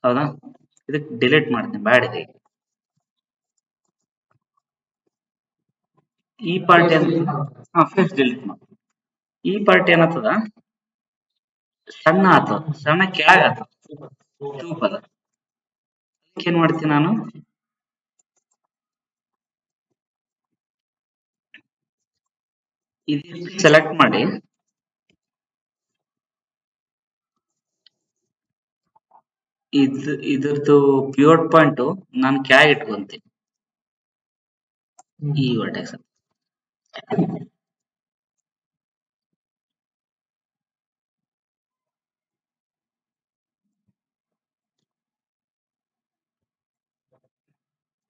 ಹೌದಾ. ಇದಕ್ಕೆ ಡಿಲೀಟ್ ಮಾಡ್ತೀನಿ, ಬ್ಯಾಡ. ಈ ಪಾರ್ಟ್ ಫೇಸ್ ಡಿಲೀಟ್ ಮಾಡಿ. ಈ ಪಾರ್ಟ್ ಏನತ್ತದ, ಸಣ್ಣ ಆತದ, ಸಣ್ಣ ಕೆಳಗ ಆತದ, ಚೂಪ್ ಅದ. ಅದಕ್ಕೆ ಏನ್ ಮಾಡ್ತೀನಿ ನಾನು, ಇದು ಸೆಲೆಕ್ಟ್ ಮಾಡಿ, ಇದ್ರದ್ದು ಪಿವಟ್ ಪಾಯಿಂಟ್ ನಾನು ಕೆಳಗೆ ಇಟ್ಕೊಂತೀನಿ, ಈ ವರ್ಟೆಕ್ಸ್.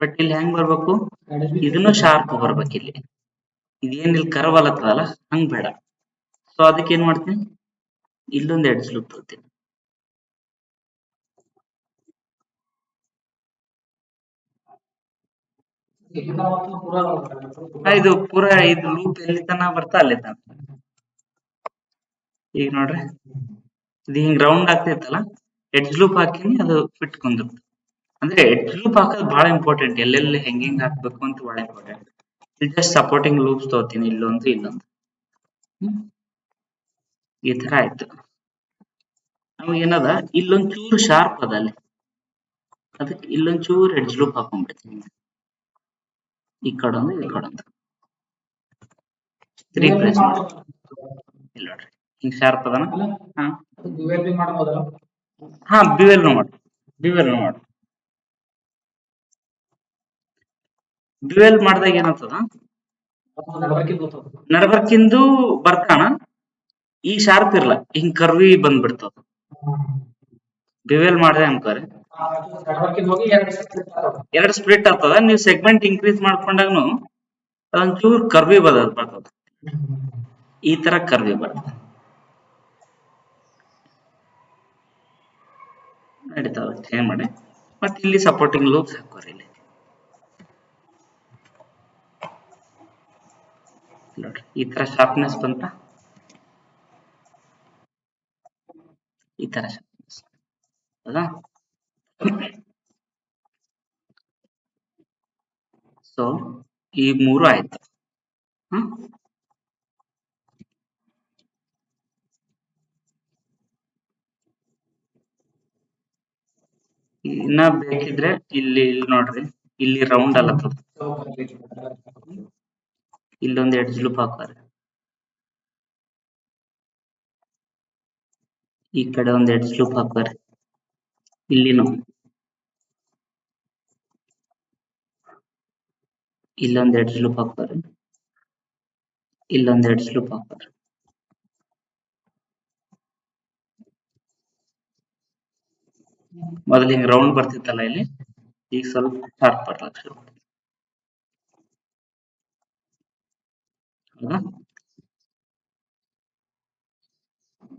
ಬಟ್ ಇಲ್ಲಿ ಹೆಂಗ್ ಬರ್ಬೇಕು, ಇದನ್ನು ಶಾರ್ಪ್ ಬರ್ಬೇಕು. ಇಲ್ಲಿ ಇದೇನ್ ಇಲ್ಲಿ ಕರ್ವ್ ಅಲತ್ತದಲ್ಲ, ಹಂಗ್ ಬೇಡ. ಸೊ ಅದಕ್ಕೆ ಏನ್ ಮಾಡ್ತೀನಿ, ಇಲ್ಲೊಂದು ಎಡ್ಜ್ ಲೂಪ್ ತಗೋತೀನಿ. ಇದು ಪೂರಾ ಇದು ಲೂಪ್ ಎಲ್ಲಿ ತನ ಬರ್ತಾ ಅಲ್ಲಿ ತನ. ಈಗ ನೋಡ್ರಿ, ಇದು ಹಿಂಗ್ ರೌಂಡ್ ಆಗ್ತೈತಲ್ಲ, ಎಡ್ಜ್ ಲೂಪ್ ಹಾಕಿನಿ, ಅದು ಫಿಟ್ ಕುಂದಿರುತ್ತೆ. ಅಂದ್ರೆ ಎಡ್ಜ್ ಲೂಪ್ ಹಾಕೋದು ಬಹಳ ಇಂಪಾರ್ಟೆಂಟ್, ಎಲ್ಲೆಲ್ಲಿ ಹೆಂಗ್ ಹಾಕ್ಬೇಕು ಅಂತ ಬಹಳ ಇಂಪಾರ್ಟೆಂಟ್. ಇಲ್ಲಿ ಜಸ್ಟ್ ಸಪೋರ್ಟಿಂಗ್ ಲೂಪ್ಸ್ ತಗೋತೀನಿ, ಇಲ್ಲೊಂದು ಇಲ್ಲೊಂದು. ಈ ತರ ಆಯ್ತು. ನಮಗ್ ಏನದ, ಇಲ್ಲೊಂದ್ ಚೂರು ಶಾರ್ಪ್ ಅದ ಅಲ್ಲಿ, ಅದಕ್ಕೆ ಇಲ್ಲೊಂದ್ ಚೂರು ಎಡ್ಜ್ ಲೂಪ್ ಹಾಕೊಂಡ್ಬಿಡ್ತೀನಿ, ಈ ಕಡೊಂದು ಈ ಕಡೊಂದು. 3 ಪ್ರೆಸ್ ಮಾಡಿ, ಇಲ್ಲ ನೋಡ್ರಿ, ಹಿಂಗ್ ಶಾರ್ಪ್ ಅದನ. ಹಾ ಬಿವೆಲ್ ಮಾಡಿ, ಬಿವೆಲ್ ಮಾಡಿದಾಗ ಏನಾಗ್ತದ, ನಡಬರ್ಕಿಂದು ಬರ್ತಾನ, ಈ ಶಾರ್ಪ್ ಇರ್ಲ, ಹಿಂಗ್ ಕರ್ವಿ ಬಂದ್ಬಿಡ್ತದ. ಬಿವೆಲ್ ಮಾಡಿದೆ ಅನ್ಕೋರಿ, 2 ಸ್ಪ್ಲಿಟ್ ಆಗ್ತದ. ನೀವು ಸೆಗ್ಮೆಂಟ್ ಇನ್ಕ್ರೀಸ್ ಮಾಡ್ಕೊಂಡಾಗ್ನು ಅದೊಂಚೂರ್ ಕರ್ವಿ ಬರ್ತದ. ಈ ತರ ಕರ್ವಿ ಬರ್ತದೆ. ನಡೀತಾವ ಚೇಂಜ್ ಮಾಡಿ ಮತ್ತೆ ಇಲ್ಲಿ ಸಪೋರ್ಟಿಂಗ್ ಲೂಪ್ಸ್ ಹಾಕೋರಿ. ಇಲ್ಲಿ ನೋಡ್ರಿ ಈ ತರ ಶಾರ್ಪ್ನೆಸ್ ಬಂತ, ಈ ತರ ಶಾರ್ಪ್ನೆಸ್ ಹೌದಾ. ಸೊ ಈ ಮೂರು ಆಯ್ತು. ಹ್ಮ್ ಇನ್ನ ಬೇಕಿದ್ರೆ ಇಲ್ಲಿ ನೋಡ್ರಿ, ಇಲ್ಲಿ ರೌಂಡ್ ಅಲ್ಲತ್ತದ, ಇಲ್ಲೊಂದ್ ಎಡ್ಜ್ ಲೂಪ್ ಹಾಕೋರಿ, ಈ ಕಡೆ ಒಂದ್ ಎಡ್ಜ್ ಲೂಪ್ ಹಾಕೋರಿ, ಇಲ್ಲಿನು ಇಲ್ಲೊಂದ್ ಎಡ್ಜ್ ಲೂಪ್ ಹಾಕೋರಿ, ಇಲ್ಲೊಂದ್ ಎಡ್ಜ್ ಲೂಪ್ ಹಾಕೋರಿ. ಮೊದಲು ಹಿಂಗ್ ರೌಂಡ್ ಬರ್ತಿತ್ತಲ್ಲ ಇಲ್ಲಿ, ಈಗ ಸ್ವಲ್ಪ ಶಾರ್ಪ್ ಬರ್ಲಕ್ ಶುರು ಮಾಡ್ತದೆ. ಹೌದಾ,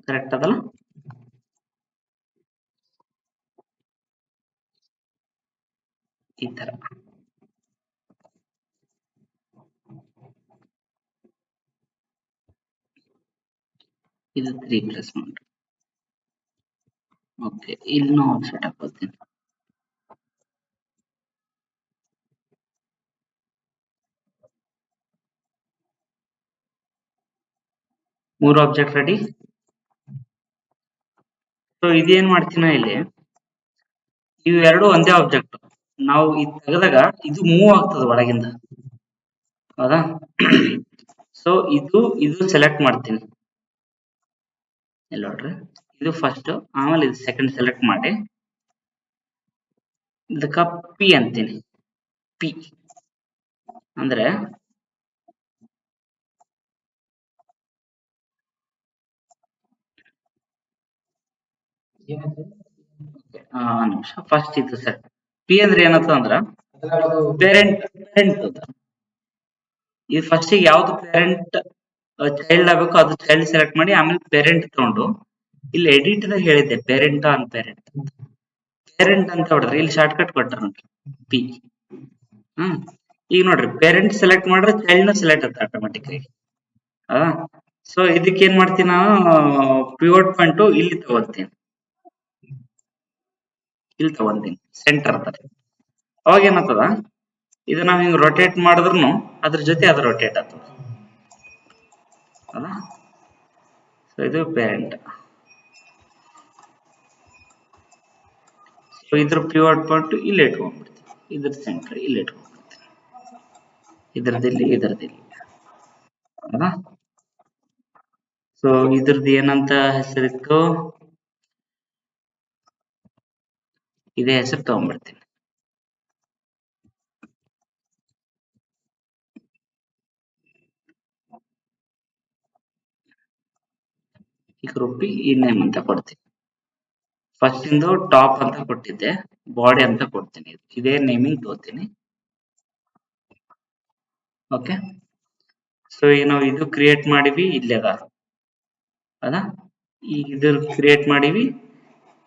ಕರೆಕ್ಟ್ ಅದಲ್ಲ. ಈ ತರ ಇದು 3 ಪ್ಲಸ್ ಮಾಡ್ರಿ. ಓಕೆ, ಇನ್ನು ಆಫ್ಸೆಟ್ ಹಾಕೋತೀನಿ. ಮೂರು ಆಬ್ಜೆಕ್ಟ್ ರೆಡಿ. ಸೊ ಇದೇನ್ ಮಾಡ್ತೀನ ಇಲ್ಲಿ, ಇವು ಎರಡು ಒಂದೇ ಆಬ್ಜೆಕ್ಟ್. ನಾವು ಇದು ತೆಗೆದಾಗ ಇದು ಮೂವ್ ಆಗ್ತದೆ ಒಳಗಿಂದ, ಹೌದಾ. ಸೊ ಇದು ಸೆಲೆಕ್ಟ್ ಮಾಡ್ತೀನಿ. ಇಲ್ಲಿ ನೋಡ್ರಿ, ಇದು ಫಸ್ಟ್, ಆಮೇಲೆ ಇದು ಸೆಕೆಂಡ್ ಸೆಲೆಕ್ಟ್ ಮಾಡಿ ಇದಕ್ಕ ಪಿ ಅಂತೀನಿ. ಪಿ ಅಂದ್ರೆ ನಿಮಿಷ, ಫಸ್ಟ್ ಇದು ಸರ್ ಪಿ ಅಂದ್ರೆ ಏನಂತ ಅಂದ್ರ ಪೇರೆಂಟ್. ಪೇರೆಂಟ್ ಇದು ಫಸ್ಟ್ ಯಾವ್ದು ಪೇರೆಂಟ್ ಚೈಲ್ಡ್ ಆಗ್ಬೇಕು ಅದು ಚೈಲ್ಡ್ ಸೆಲೆಕ್ಟ್ ಮಾಡಿ ಆಮೇಲೆ ಪೇರೆಂಟ್ ತಗೊಂಡು ಇಲ್ಲಿ ಎಡಿಟ್ ದಾಗ ಹೇಳಿದ್ದೆ ಪೇರೆಂಟ್ ಅನ್ ಪೇರೆಂಟ್. ಪೇರೆಂಟ್ ಅಂತ ಹೊಡ್ರಿ, ಇಲ್ಲಿ ಶಾರ್ಟ್ ಕಟ್ ಕೊಟ್ಟಾರ ನೋಡ್ರಿ ಪಿ. ಹ್ಮ್ ಈಗ ನೋಡ್ರಿ, ಪೇರೆಂಟ್ ಸೆಲೆಕ್ಟ್ ಮಾಡ್ರೆ ಚೈಲ್ಡ್ ನ ಸೆಲೆಕ್ಟ್ ಆಗುತ್ತೆ ಆಟೋಮೆಟಿಕ್ಲಿ. ಸೊ ಇದಕ್ಕೆ ಏನ್ ಮಾಡ್ತೀನಿ ನಾನು, ಪಿವೋಟ್ ಪಾಯಿಂಟ್ ಇಲ್ಲಿ ತಗೋತೀನಿ, ಇಲ್ಲಿ ತಗೊಂತೀನಿ ಸೆಂಟರ್ ಅಂತ. ಅವಾಗ ಏನಾಗ್ತದ, ಇದು ನಾವ್ ಹಿಂಗ್ ರೊಟೇಟ್ ಮಾಡಿದ್ರು ಅದ್ರ ಜೊತೆ ಅದು ರೊಟೇಟ್ ಆಗ್ತದ, ಅಲ್ಲ. ಸೊ ಇದು ಪೇರೆಂಟ್. ಸೊ ಇದ್ರ ಪಿವೋಟ್ ಪಾಯಿಂಟ್ ಇಲ್ಲಿ ಇಟ್ಕೊಂಡ್ಬಿಡ್ತೀನಿ, ಇದ್ರ ಸೆಂಟರ್ ಇಲ್ಲಿ ಇಟ್ಕೊಂಡ್ಬಿಡ್ತೀನಿ, ಇದ್ರದಿಲ್ಲಿ ಇದ್ರದಿಲ್ಲಿ, ಅಲ್ಲ. ಸೊ ಇದ್ರದ್ದು ಏನಂತ ಹೆಸರಿತ್ತು, ಇದೇ ಹೆಸರು ತಗೊಂಡ್ಬಿಡ್ತೀನಿ. ಈ ಗ್ರೂಪ್ ಈ ನೇಮ್ ಅಂತ ಕೊಡ್ತೀನಿ. ಫಸ್ಟ್ ಇಂದು ಟಾಪ್ ಅಂತ ಕೊಟ್ಟಿದ್ದೆ, ಬಾಡಿ ಅಂತ ಕೊಡ್ತೀನಿ. ಇದೇ ನೇಮಿಂಗ್ ತಗೋತೀನಿ. ಓಕೆ, ಸೊ ಈಗ ನಾವು ಇದು ಕ್ರಿಯೇಟ್ ಮಾಡಿವಿ, ಇಲ್ಲಿ ಅದ ಈಗ ಇದ್ರ ಕ್ರಿಯೇಟ್ ಮಾಡಿವಿ.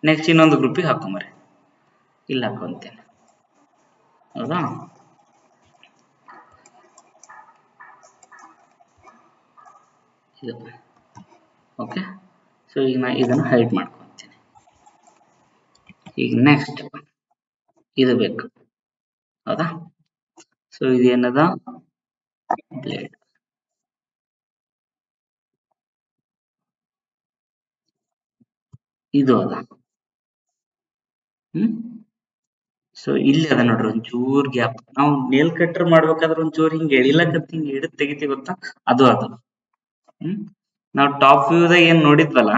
ನೆಕ್ಸ್ಟ್ ಇನ್ನೊಂದು ಗ್ರೂಪಿಗೆ ಹಾಕೊಂಬರಿ, ಇಲ್ಲಿ ಹಾಕೊಂತೇನೆ, ಹೌದಾ. ಇದು ಓಕೆ. ಸೊ ಈಗ ನಾ ಇದನ್ನ ಹೈಡ್ ಮಾಡ್ಕೊಂತೀನಿ. ಈಗ ನೆಕ್ಸ್ಟ್ ಇದು ಬೇಕು, ಹೌದಾ. ಸೊ ಇದೇನದ, ಬ್ಲೇಡ್. ಇದು ಅದ. ಸೊ ಇಲ್ಲಿ ಅದ ನೋಡ್ರಿ ಒಂಚೂರ್ ಗ್ಯಾಪ್. ನಾವು ನೇಲ್ ಕಟ್ರ್ ಮಾಡ್ಬೇಕಾದ್ರೆ ಒಂಚೂರ್ ಹಿಂಗ್ ಎಳಿಲಕತ್ತಿ ಹಿಂಗ್ ಹಿಡಿದ್ ತೆಗಿತೀವಿ ಗೊತ್ತಾ, ಅದು ಅದು. ನಾವು ಟಾಪ್ ವ್ಯೂದಾಗ ಏನ್ ನೋಡಿದ್ವಲ್ಲ,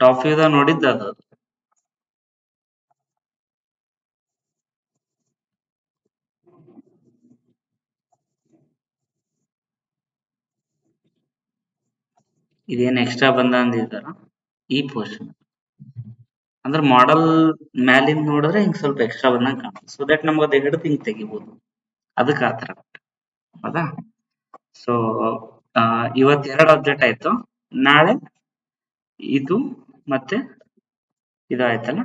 ಟಾಪ್ ವ್ಯೂದಾಗ ನೋಡಿದ್ದ ಅದು. ಇದೇನ್ ಎಕ್ಸ್ಟ್ರಾ ಬಂದ ಅಂದಿದ್ದಾರ ಈ ಪೋರ್ಷನ್ ಅಂದ್ರೆ ಮಾಡೆಲ್ ಮ್ಯಾಲಿಂದ ನೋಡಿದ್ರೆ ಹಿಂಗ್ ಸ್ವಲ್ಪ ಎಕ್ಸ್ಟ್ರಾ ಬಂದಂಗ ಕಾಣುತ್ತೆ ಸೊ ದಟ್ ನಮ್ಗೆ ಅದು ಹಿಡಿದು ಹಿಂಗ್ ತೆಗಿಬಹುದು ಅದಕ್ಕೆ ಆತರ ಹೌದಾ ಸೊ ಇವತ್ತು ಎರಡು ಅಪ್ಡೇಟ್ ಆಯ್ತು ನಾಳೆ ಇದು ಮತ್ತೆ ಇದು ಆಯ್ತಲ್ಲ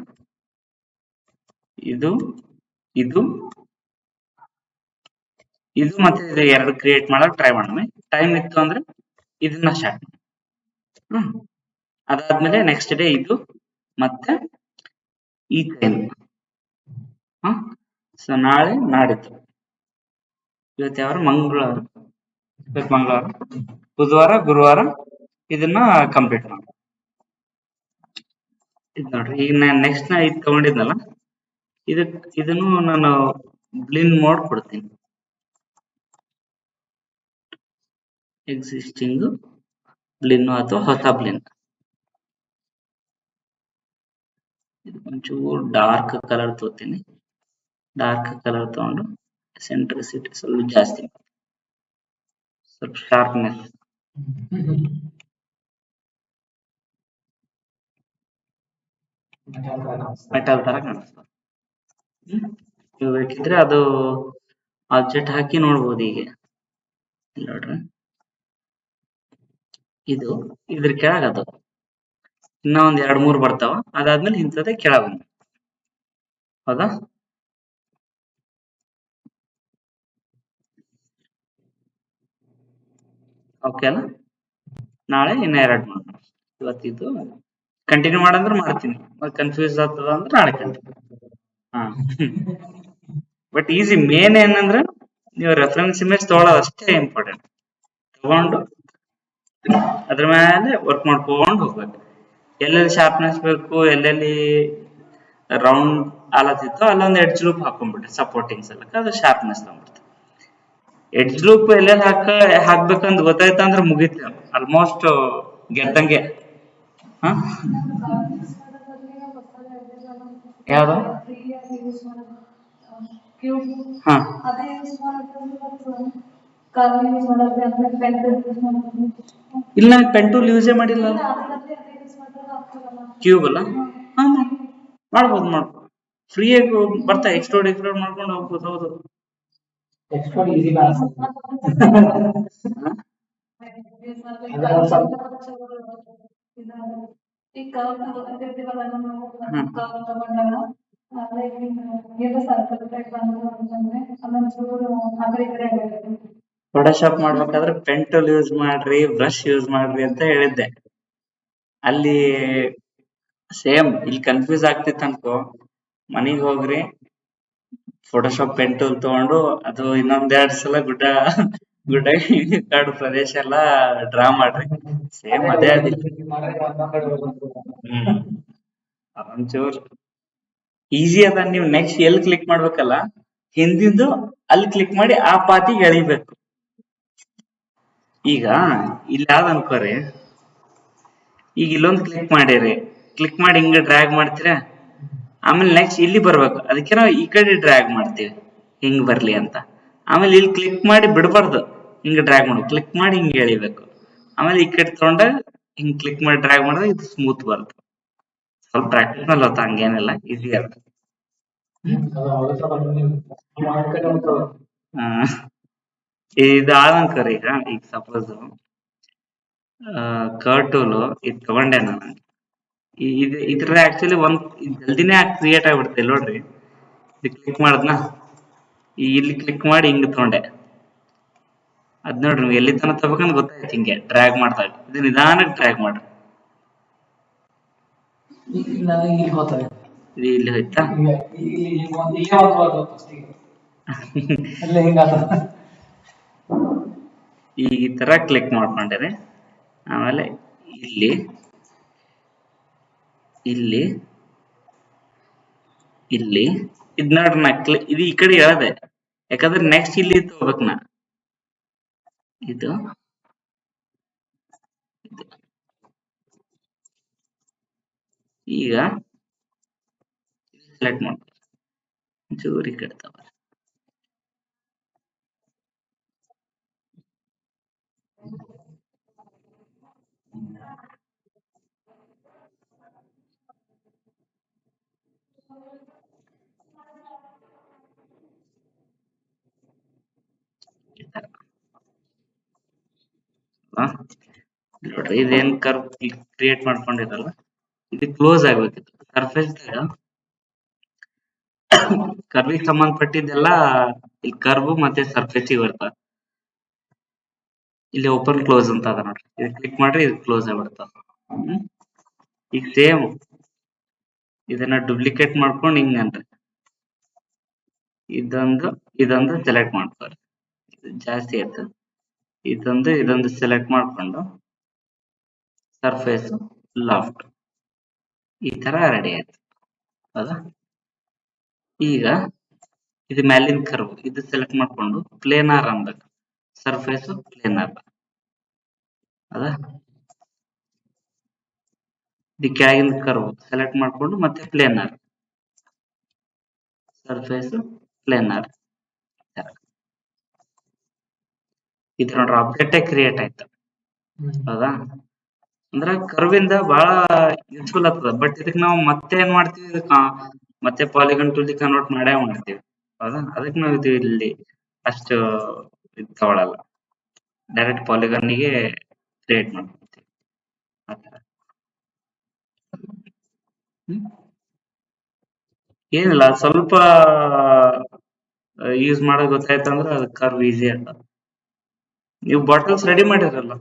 ಇದು ಇದು ಇದು ಮತ್ತೆ ಇದು ಎರಡು ಕ್ರಿಯೇಟ್ ಮಾಡಕ್ ಟ್ರೈ ಮಾಡೋಣ ಟೈಮ್ ಇತ್ತು ಅಂದ್ರೆ ಇದನ್ನ ಸ್ಟಾರ್ಟ್ ಹ್ಮ್ ಅದಾದ್ಮೇಲೆ ನೆಕ್ಸ್ಟ್ ಡೇ ಇದು ಮತ್ತೆ ಈ ಟೈಮ್ ಹ್ಮ್ ಸೊ ನಾಳೆ ನಾಡಿದ್ದು ಇವತ್ತು ಯಾವ ಮಂಗಳವಾರ ಇವತ್ತು ಮಂಗಳವಾರ ಬುಧವಾರ ಗುರುವಾರ ಇದನ್ನ ಕಂಪ್ಲೀಟ್ ಮಾಡಿ ಇದು ನೋಡ್ರಿ ಈಗ ನಾನು ನೆಕ್ಸ್ಟ್ ನಾ ಇದು ತಗೊಂಡಿದ್ನಲ್ಲ ಇದನ್ನು ನಾನು ಬ್ಲಿನ್ ಮೋಡ್ ಕೊಡ್ತೀನಿ ಎಕ್ಸಿಸ್ಟಿಂಗ್ ಬ್ಲಿನ್ ಅಥವಾ ಹೊಸ ಬ್ಲಿನ್ ಇದು ಒಂಚೂರು ಡಾರ್ಕ್ ಕಲರ್ ತಗೋತೀನಿ ಡಾರ್ಕ್ ಕಲರ್ ತಗೊಂಡು ಸೆಂಟ್ರಿಸಿಟಿ ಸ್ವಲ್ಪ ಜಾಸ್ತಿ ಸ್ವಲ್ಪ ಶಾರ್ಪ್ನೆಸ್ ಮೆಟಲ್ ತರ ಕಾಣಿಸ್ತದೆ ನೀವು ಬೇಕಿದ್ರೆ ಅದು ಆಬ್ಜೆಕ್ಟ್ ಹಾಕಿ ನೋಡ್ಬೋದು ಈಗ ಇಲ್ಲಿ ನೋಡ್ರಿ ಇದು ಇದ್ರ ಕೆಳಗದು ಇನ್ನ ಒಂದ್ ಎರಡ್ ಮೂರ್ ಬರ್ತಾವ ಅದಾದ್ಮೇಲೆ ಇಂಥದ್ದೇ ಕೆಳಗ ಹೌದಾ ಓಕೆ ಅಲ್ಲ ನಾಳೆ ಇನ್ನ ಎರಡ್ ಮಾಡೋಣ ಇವತ್ತಿದ್ದು ಕಂಟಿನ್ಯೂ ಮಾಡಂದ್ರೆ ಮಾಡ್ತೀನಿ ಕನ್ಫ್ಯೂಸ್ ಆಗ್ತದ ಅಂದ್ರೆ ನಾಳೆ ಕಂಟಿನ್ಯೂ ಹಾ ಬಟ್ ಈಸಿ ಮೇನ್ ಏನಂದ್ರೆ ನೀವು ರೆಫರೆನ್ಸ್ ಇಮೇಜ್ ತಗೊಳ್ಳೋದು ಅಷ್ಟೇ ಇಂಪಾರ್ಟೆಂಟ್ ತಗೊಂಡು ಅದ್ರ ಮೇಲೆ ವರ್ಕ್ ಮಾಡ್ಕೊಂಡು ಹೋಗ್ಬೇಕು ಎಲ್ಲೆಲ್ಲಿ ಶಾರ್ಪ್ನೆಸ್ ಬೇಕು ಎಲ್ಲೆಲ್ಲಿ ರೌಂಡ್ ಆಲತ್ತಿತ್ತು ಅಲ್ಲೊಂದು ಎಡ್ಜ್ ಲೂಪ್ ಹಾಕೊಂಡ್ಬಿಟ್ರೆ ಸಪೋರ್ಟಿಂಗ್ಸ್ ಎಲ್ಲ ಅದು ಶಾರ್ಪ್ನೆಸ್ ತಗೊಂಡ್ಬಿಡ್ತು ಎಡ್ಜ್ ಲೂಪ್ ಎಲ್ಲೆಲ್ಲಿ ಹಾಕ್ಬೇಕಂತ ಗೊತ್ತಾಯ್ತ ಅಂದ್ರೆ ಮುಗೀತು ಆಲ್ಮೋಸ್ಟ್ ಗೆದ್ದಂಗೆ ಹ ಯಾವ್ದು ಹಾ ಇಲ್ಲ ಪೆನ್ ಟೂಲ್ ಯೂಸೇ ಮಾಡಿಲ್ಲ ಕ್ಯೂಬ್ ಅಲ್ಲ ಹಾ ಮಾಡ್ಬೋದು ಫ್ರೀಯಾಗಿ ಬರ್ತಾ ಎಕ್ಸ್ಟ್ರೋಡ್ ಮಾಡ್ಕೊಂಡು ಹೋಗ್ಬೋದು ಹೌದು ಎಕ್ಸ್ಟ್ರಾ ಈಸಿ ಫೋಟೋಶಾಪ್ ಮಾಡ್ಬೇಕಾದ್ರೆ ಪೆನ್ ಟೂಲ್ ಯೂಸ್ ಮಾಡ್ರಿ ಬ್ರಷ್ ಯೂಸ್ ಮಾಡ್ರಿ ಅಂತ ಹೇಳಿದ್ದೆ ಅಲ್ಲಿ ಸೇಮ್ ಇಲ್ಲಿ ಕನ್ಫ್ಯೂಸ್ ಆಗ್ತಿತ್ತು ಅನ್ಕೋ ಮನಿಗ್ ಹೋಗ್ರಿ ಫೋಟೋಶಾಪ್ ಪೆನ್ ಟೂಲ್ ತಗೊಂಡು ಅದು ಇನ್ನೊಂದೆರಡ್ ಸಲ ಗುಡ್ಡ ಕಾಡು ಪ್ರದೇಶ ಎಲ್ಲ ಡ್ರಾ ಮಾಡ್ರಿ ಸೇಮ್ ಅದೇ ಅದಿಲ್ಲ ಹ್ಮ್ ಒಂಚೂರ್ ಈಸಿ ಅದ ನೀವು ನೆಕ್ಸ್ಟ್ ಎಲ್ಲಿ ಕ್ಲಿಕ್ ಮಾಡ್ಬೇಕಲ್ಲ ಹಿಂದಿಂದು ಅಲ್ಲಿ ಕ್ಲಿಕ್ ಮಾಡಿ ಆ ಪಾತಿಗೆ ಎಳಿಬೇಕು ಈಗ ಇಲ್ಲಿ ಯಾವ್ದು ಅನ್ಕೋರಿ ಈಗ ಇಲ್ಲೊಂದು ಕ್ಲಿಕ್ ಮಾಡಿರಿ ಕ್ಲಿಕ್ ಮಾಡಿ ಹಿಂಗ ಡ್ರ್ಯಾಗ್ ಮಾಡ್ತೀರಾ ಆಮೇಲೆ ನೆಕ್ಸ್ಟ್ ಇಲ್ಲಿ ಬರ್ಬೇಕು ಅದಕ್ಕೆ ನಾವು ಈ ಕಡೆ ಡ್ರ್ಯಾಗ್ ಮಾಡ್ತೀವಿ ಹಿಂಗ್ ಬರ್ಲಿ ಅಂತ ಆಮೇಲೆ ಇಲ್ಲಿ ಕ್ಲಿಕ್ ಮಾಡಿ ಬಿಡಬಾರ್ದು ಹಿಂಗ ಡ್ರ್ಯಾಗ್ ಮಾಡ್ಬೇಕು ಕ್ಲಿಕ್ ಮಾಡಿ ಹಿಂಗ್ ಎಳಿಬೇಕು ಆಮೇಲೆ ಈ ಕಡೆ ತಗೊಂಡಾಗ ಹಿಂಗ್ ಕ್ಲಿಕ್ ಮಾಡಿ ಡ್ರ್ಯಾಗ್ ಮಾಡಿದ್ರೆ ಇದು ಸ್ಮೂತ್ ಬರುತ್ತೆ ಸ್ವಲ್ಪ ಪ್ರಾಕ್ಟೀಸ್ ಮೇಲೆ ಹೊತ್ತ ಹಂಗೇನಿಲ್ಲ ಈಸಿ ಅದ ಇದು ಆದಂಕರ್ ಈಗ ಸಪೋಸ್ ಕರ್ವ್ ಟೂಲ್ ಇದು ತಗೊಂಡೆ ನಾನು ಇದ್ರ ಆಕ್ಚುಲಿ ಒಂದ್ ಜಲ್ದಿನೇ ಕ್ರಿಯೇಟ್ ಆಗ್ಬಿಡುತ್ತೆ ನೋಡ್ರಿ ಇದು ಕ್ಲಿಕ್ ಮಾಡದ್ನ ಇಲ್ಲಿ ಕ್ಲಿಕ್ ಮಾಡಿ ಹಿಂಗ್ ತಗೊಂಡೆ ಅದ್ ನೋಡ್ರಿ ನೀವು ಎಲ್ಲಿ ತನಕ ತಗೋಬೇಕಂತ ಗೊತ್ತಾಯ್ತು ಹಿಂಗೆ ಡ್ರ್ಯಾಗ್ ಮಾಡ್ದಾಗ ಇದು ನಿಧಾನಕ್ಕೆ ಡ್ರ್ಯಾಗ್ ಮಾಡ್ರಿ ಇಲ್ಲಿ ಹೋಗ್ತದೆ ಇದು ಇಲ್ಲಿ ಹೋಯ್ತಾ ಈಗ ಈ ತರ ಕ್ಲಿಕ್ ಮಾಡ್ಕೊಂಡಿರಿ ಆಮೇಲೆ ಇಲ್ಲಿ ಇಲ್ಲಿ ಇಲ್ಲಿ ಇದ್ ನೋಡ್ರಿ ನಾ ಇದು ಈ ಕಡೆ ಹೇಳದೆ ಯಾಕಂದ್ರೆ ನೆಕ್ಸ್ಟ್ ಇಲ್ಲಿ ತಗೋಬೇಕು ನಾ ಇದು ಈಗ ಸೆಲೆಕ್ಟ್ ಮಾಡ್ಕೊ ಜೋರಿ ಕಟ್ತಾವ ಈ ತರ ಆ, ನೋಡ್ರಿ ಇದೇನ್ ಕರ್ವ್ ಕ್ರಿಯೇಟ್ ಮಾಡ್ಕೊಂಡಿರಲ್ಲ ಇದು ಕ್ಲೋಸ್ ಆಗ್ಬೇಕಿತ್ತು ಸರ್ಫೇಸ್ ಕರ್ವಿಗೆ ಸಂಬಂಧಪಟ್ಟಿದ್ದೆಲ್ಲ ಇಲ್ಲಿ ಕರ್ವ್ ಮತ್ತೆ ಸರ್ಫೇಸಿಗೆ ಬರ್ತಾವ ಇಲ್ಲಿ ಓಪನ್ ಕ್ಲೋಸ್ ಅಂತ ಅದ ನೋಡ್ರಿ ಇದು ಕ್ಲಿಕ್ ಮಾಡ್ರಿ ಇದು ಕ್ಲೋಸ್ ಆಗ್ಬಿಡ್ತಾವ ಈಗ ಸೇಮ್ ಇದನ್ನ ಡುಪ್ಲಿಕೇಟ್ ಮಾಡ್ಕೊಂಡು ಹಿಂಗನ್ರಿ ಇದೊಂದು ಸೆಲೆಕ್ಟ್ ಮಾಡ್ತಾರೆ ಇದು ಜಾಸ್ತಿ ಆಯ್ತು ಇದೊಂದು ಸೆಲೆಕ್ಟ್ ಮಾಡ್ಕೊಂಡು ಸರ್ಫೇಸ್ ಲಾಫ್ಟ್ ಈ ತರ ರೆಡಿ ಆಯ್ತು ಹೌದಾ ಈಗ ಇದು ಮ್ಯಾಲಿನ ಕರ್ವ್ ಇದು ಸೆಲೆಕ್ಟ್ ಮಾಡ್ಕೊಂಡು ಪ್ಲೇನಾರ್ ಅನ್ಬೇಕು ಸರ್ಫೇಸ್ ಪ್ಲೇನಾರ್ ಅದ ಇದು ಕೆಳಗಿನ ಕರ್ವ್ ಸೆಲೆಕ್ಟ್ ಮಾಡ್ಕೊಂಡು ಮತ್ತೆ ಪ್ಲೇನಾರ್ ಸರ್ಫೇಸ್ ಪ್ಲೇನಾರ್ ಇದು ನೋಡ್ರಿ ಆಬ್ಜೆಕ್ಟ್ ಕ್ರಿಯೇಟ್ ಆಯ್ತು ಹೌದಾ ಅಂದ್ರ ಕರ್ವ್ ಇಂದ ಬಹಳ ಯೂಸ್ಫುಲ್ ಆಗ್ತದ ಬಟ್ ಇದಕ್ ನಾವು ಮತ್ತೆ ಏನ್ ಮಾಡ್ತೀವಿ ಇದಕ್ಕ ಮತ್ತೆ ಪಾಲಿಗನ್ ಟೂಲ್ ಕನ್ವರ್ಟ್ ಮಾಡೇ ಮಾಡ್ತೀವಿ ಹೌದಾ ಅದಕ್ಕೆ ನಾವು ಇದು ಇಲ್ಲಿ ಅಷ್ಟು ಇದು ತಗೊಳಲ್ಲ ಡೈರೆಕ್ಟ್ ಪಾಲಿಗನ್ ಗೆ ಕ್ರಿಯೇಟ್ ಮಾಡ್ಕೊತೀವಿ ಆತರ ಹ್ಮ್. ಏನಿಲ್ಲ ಸ್ವಲ್ಪ ಯೂಸ್ ಮಾಡೋದ್ ಗೊತ್ತಾಯ್ತಂದ್ರ ಅದು ಕರ್ವ್ ಈಸಿ ಅದ ನೀವು ಬಾಟಲ್ಸ್ ರೆಡಿ ಮಾಡಿರಲ್ಲ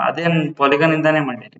ಅದೇನ್ ಪಾಲಿಗನ್ ಇಂದಾನೇ ಮಾಡಿರಿ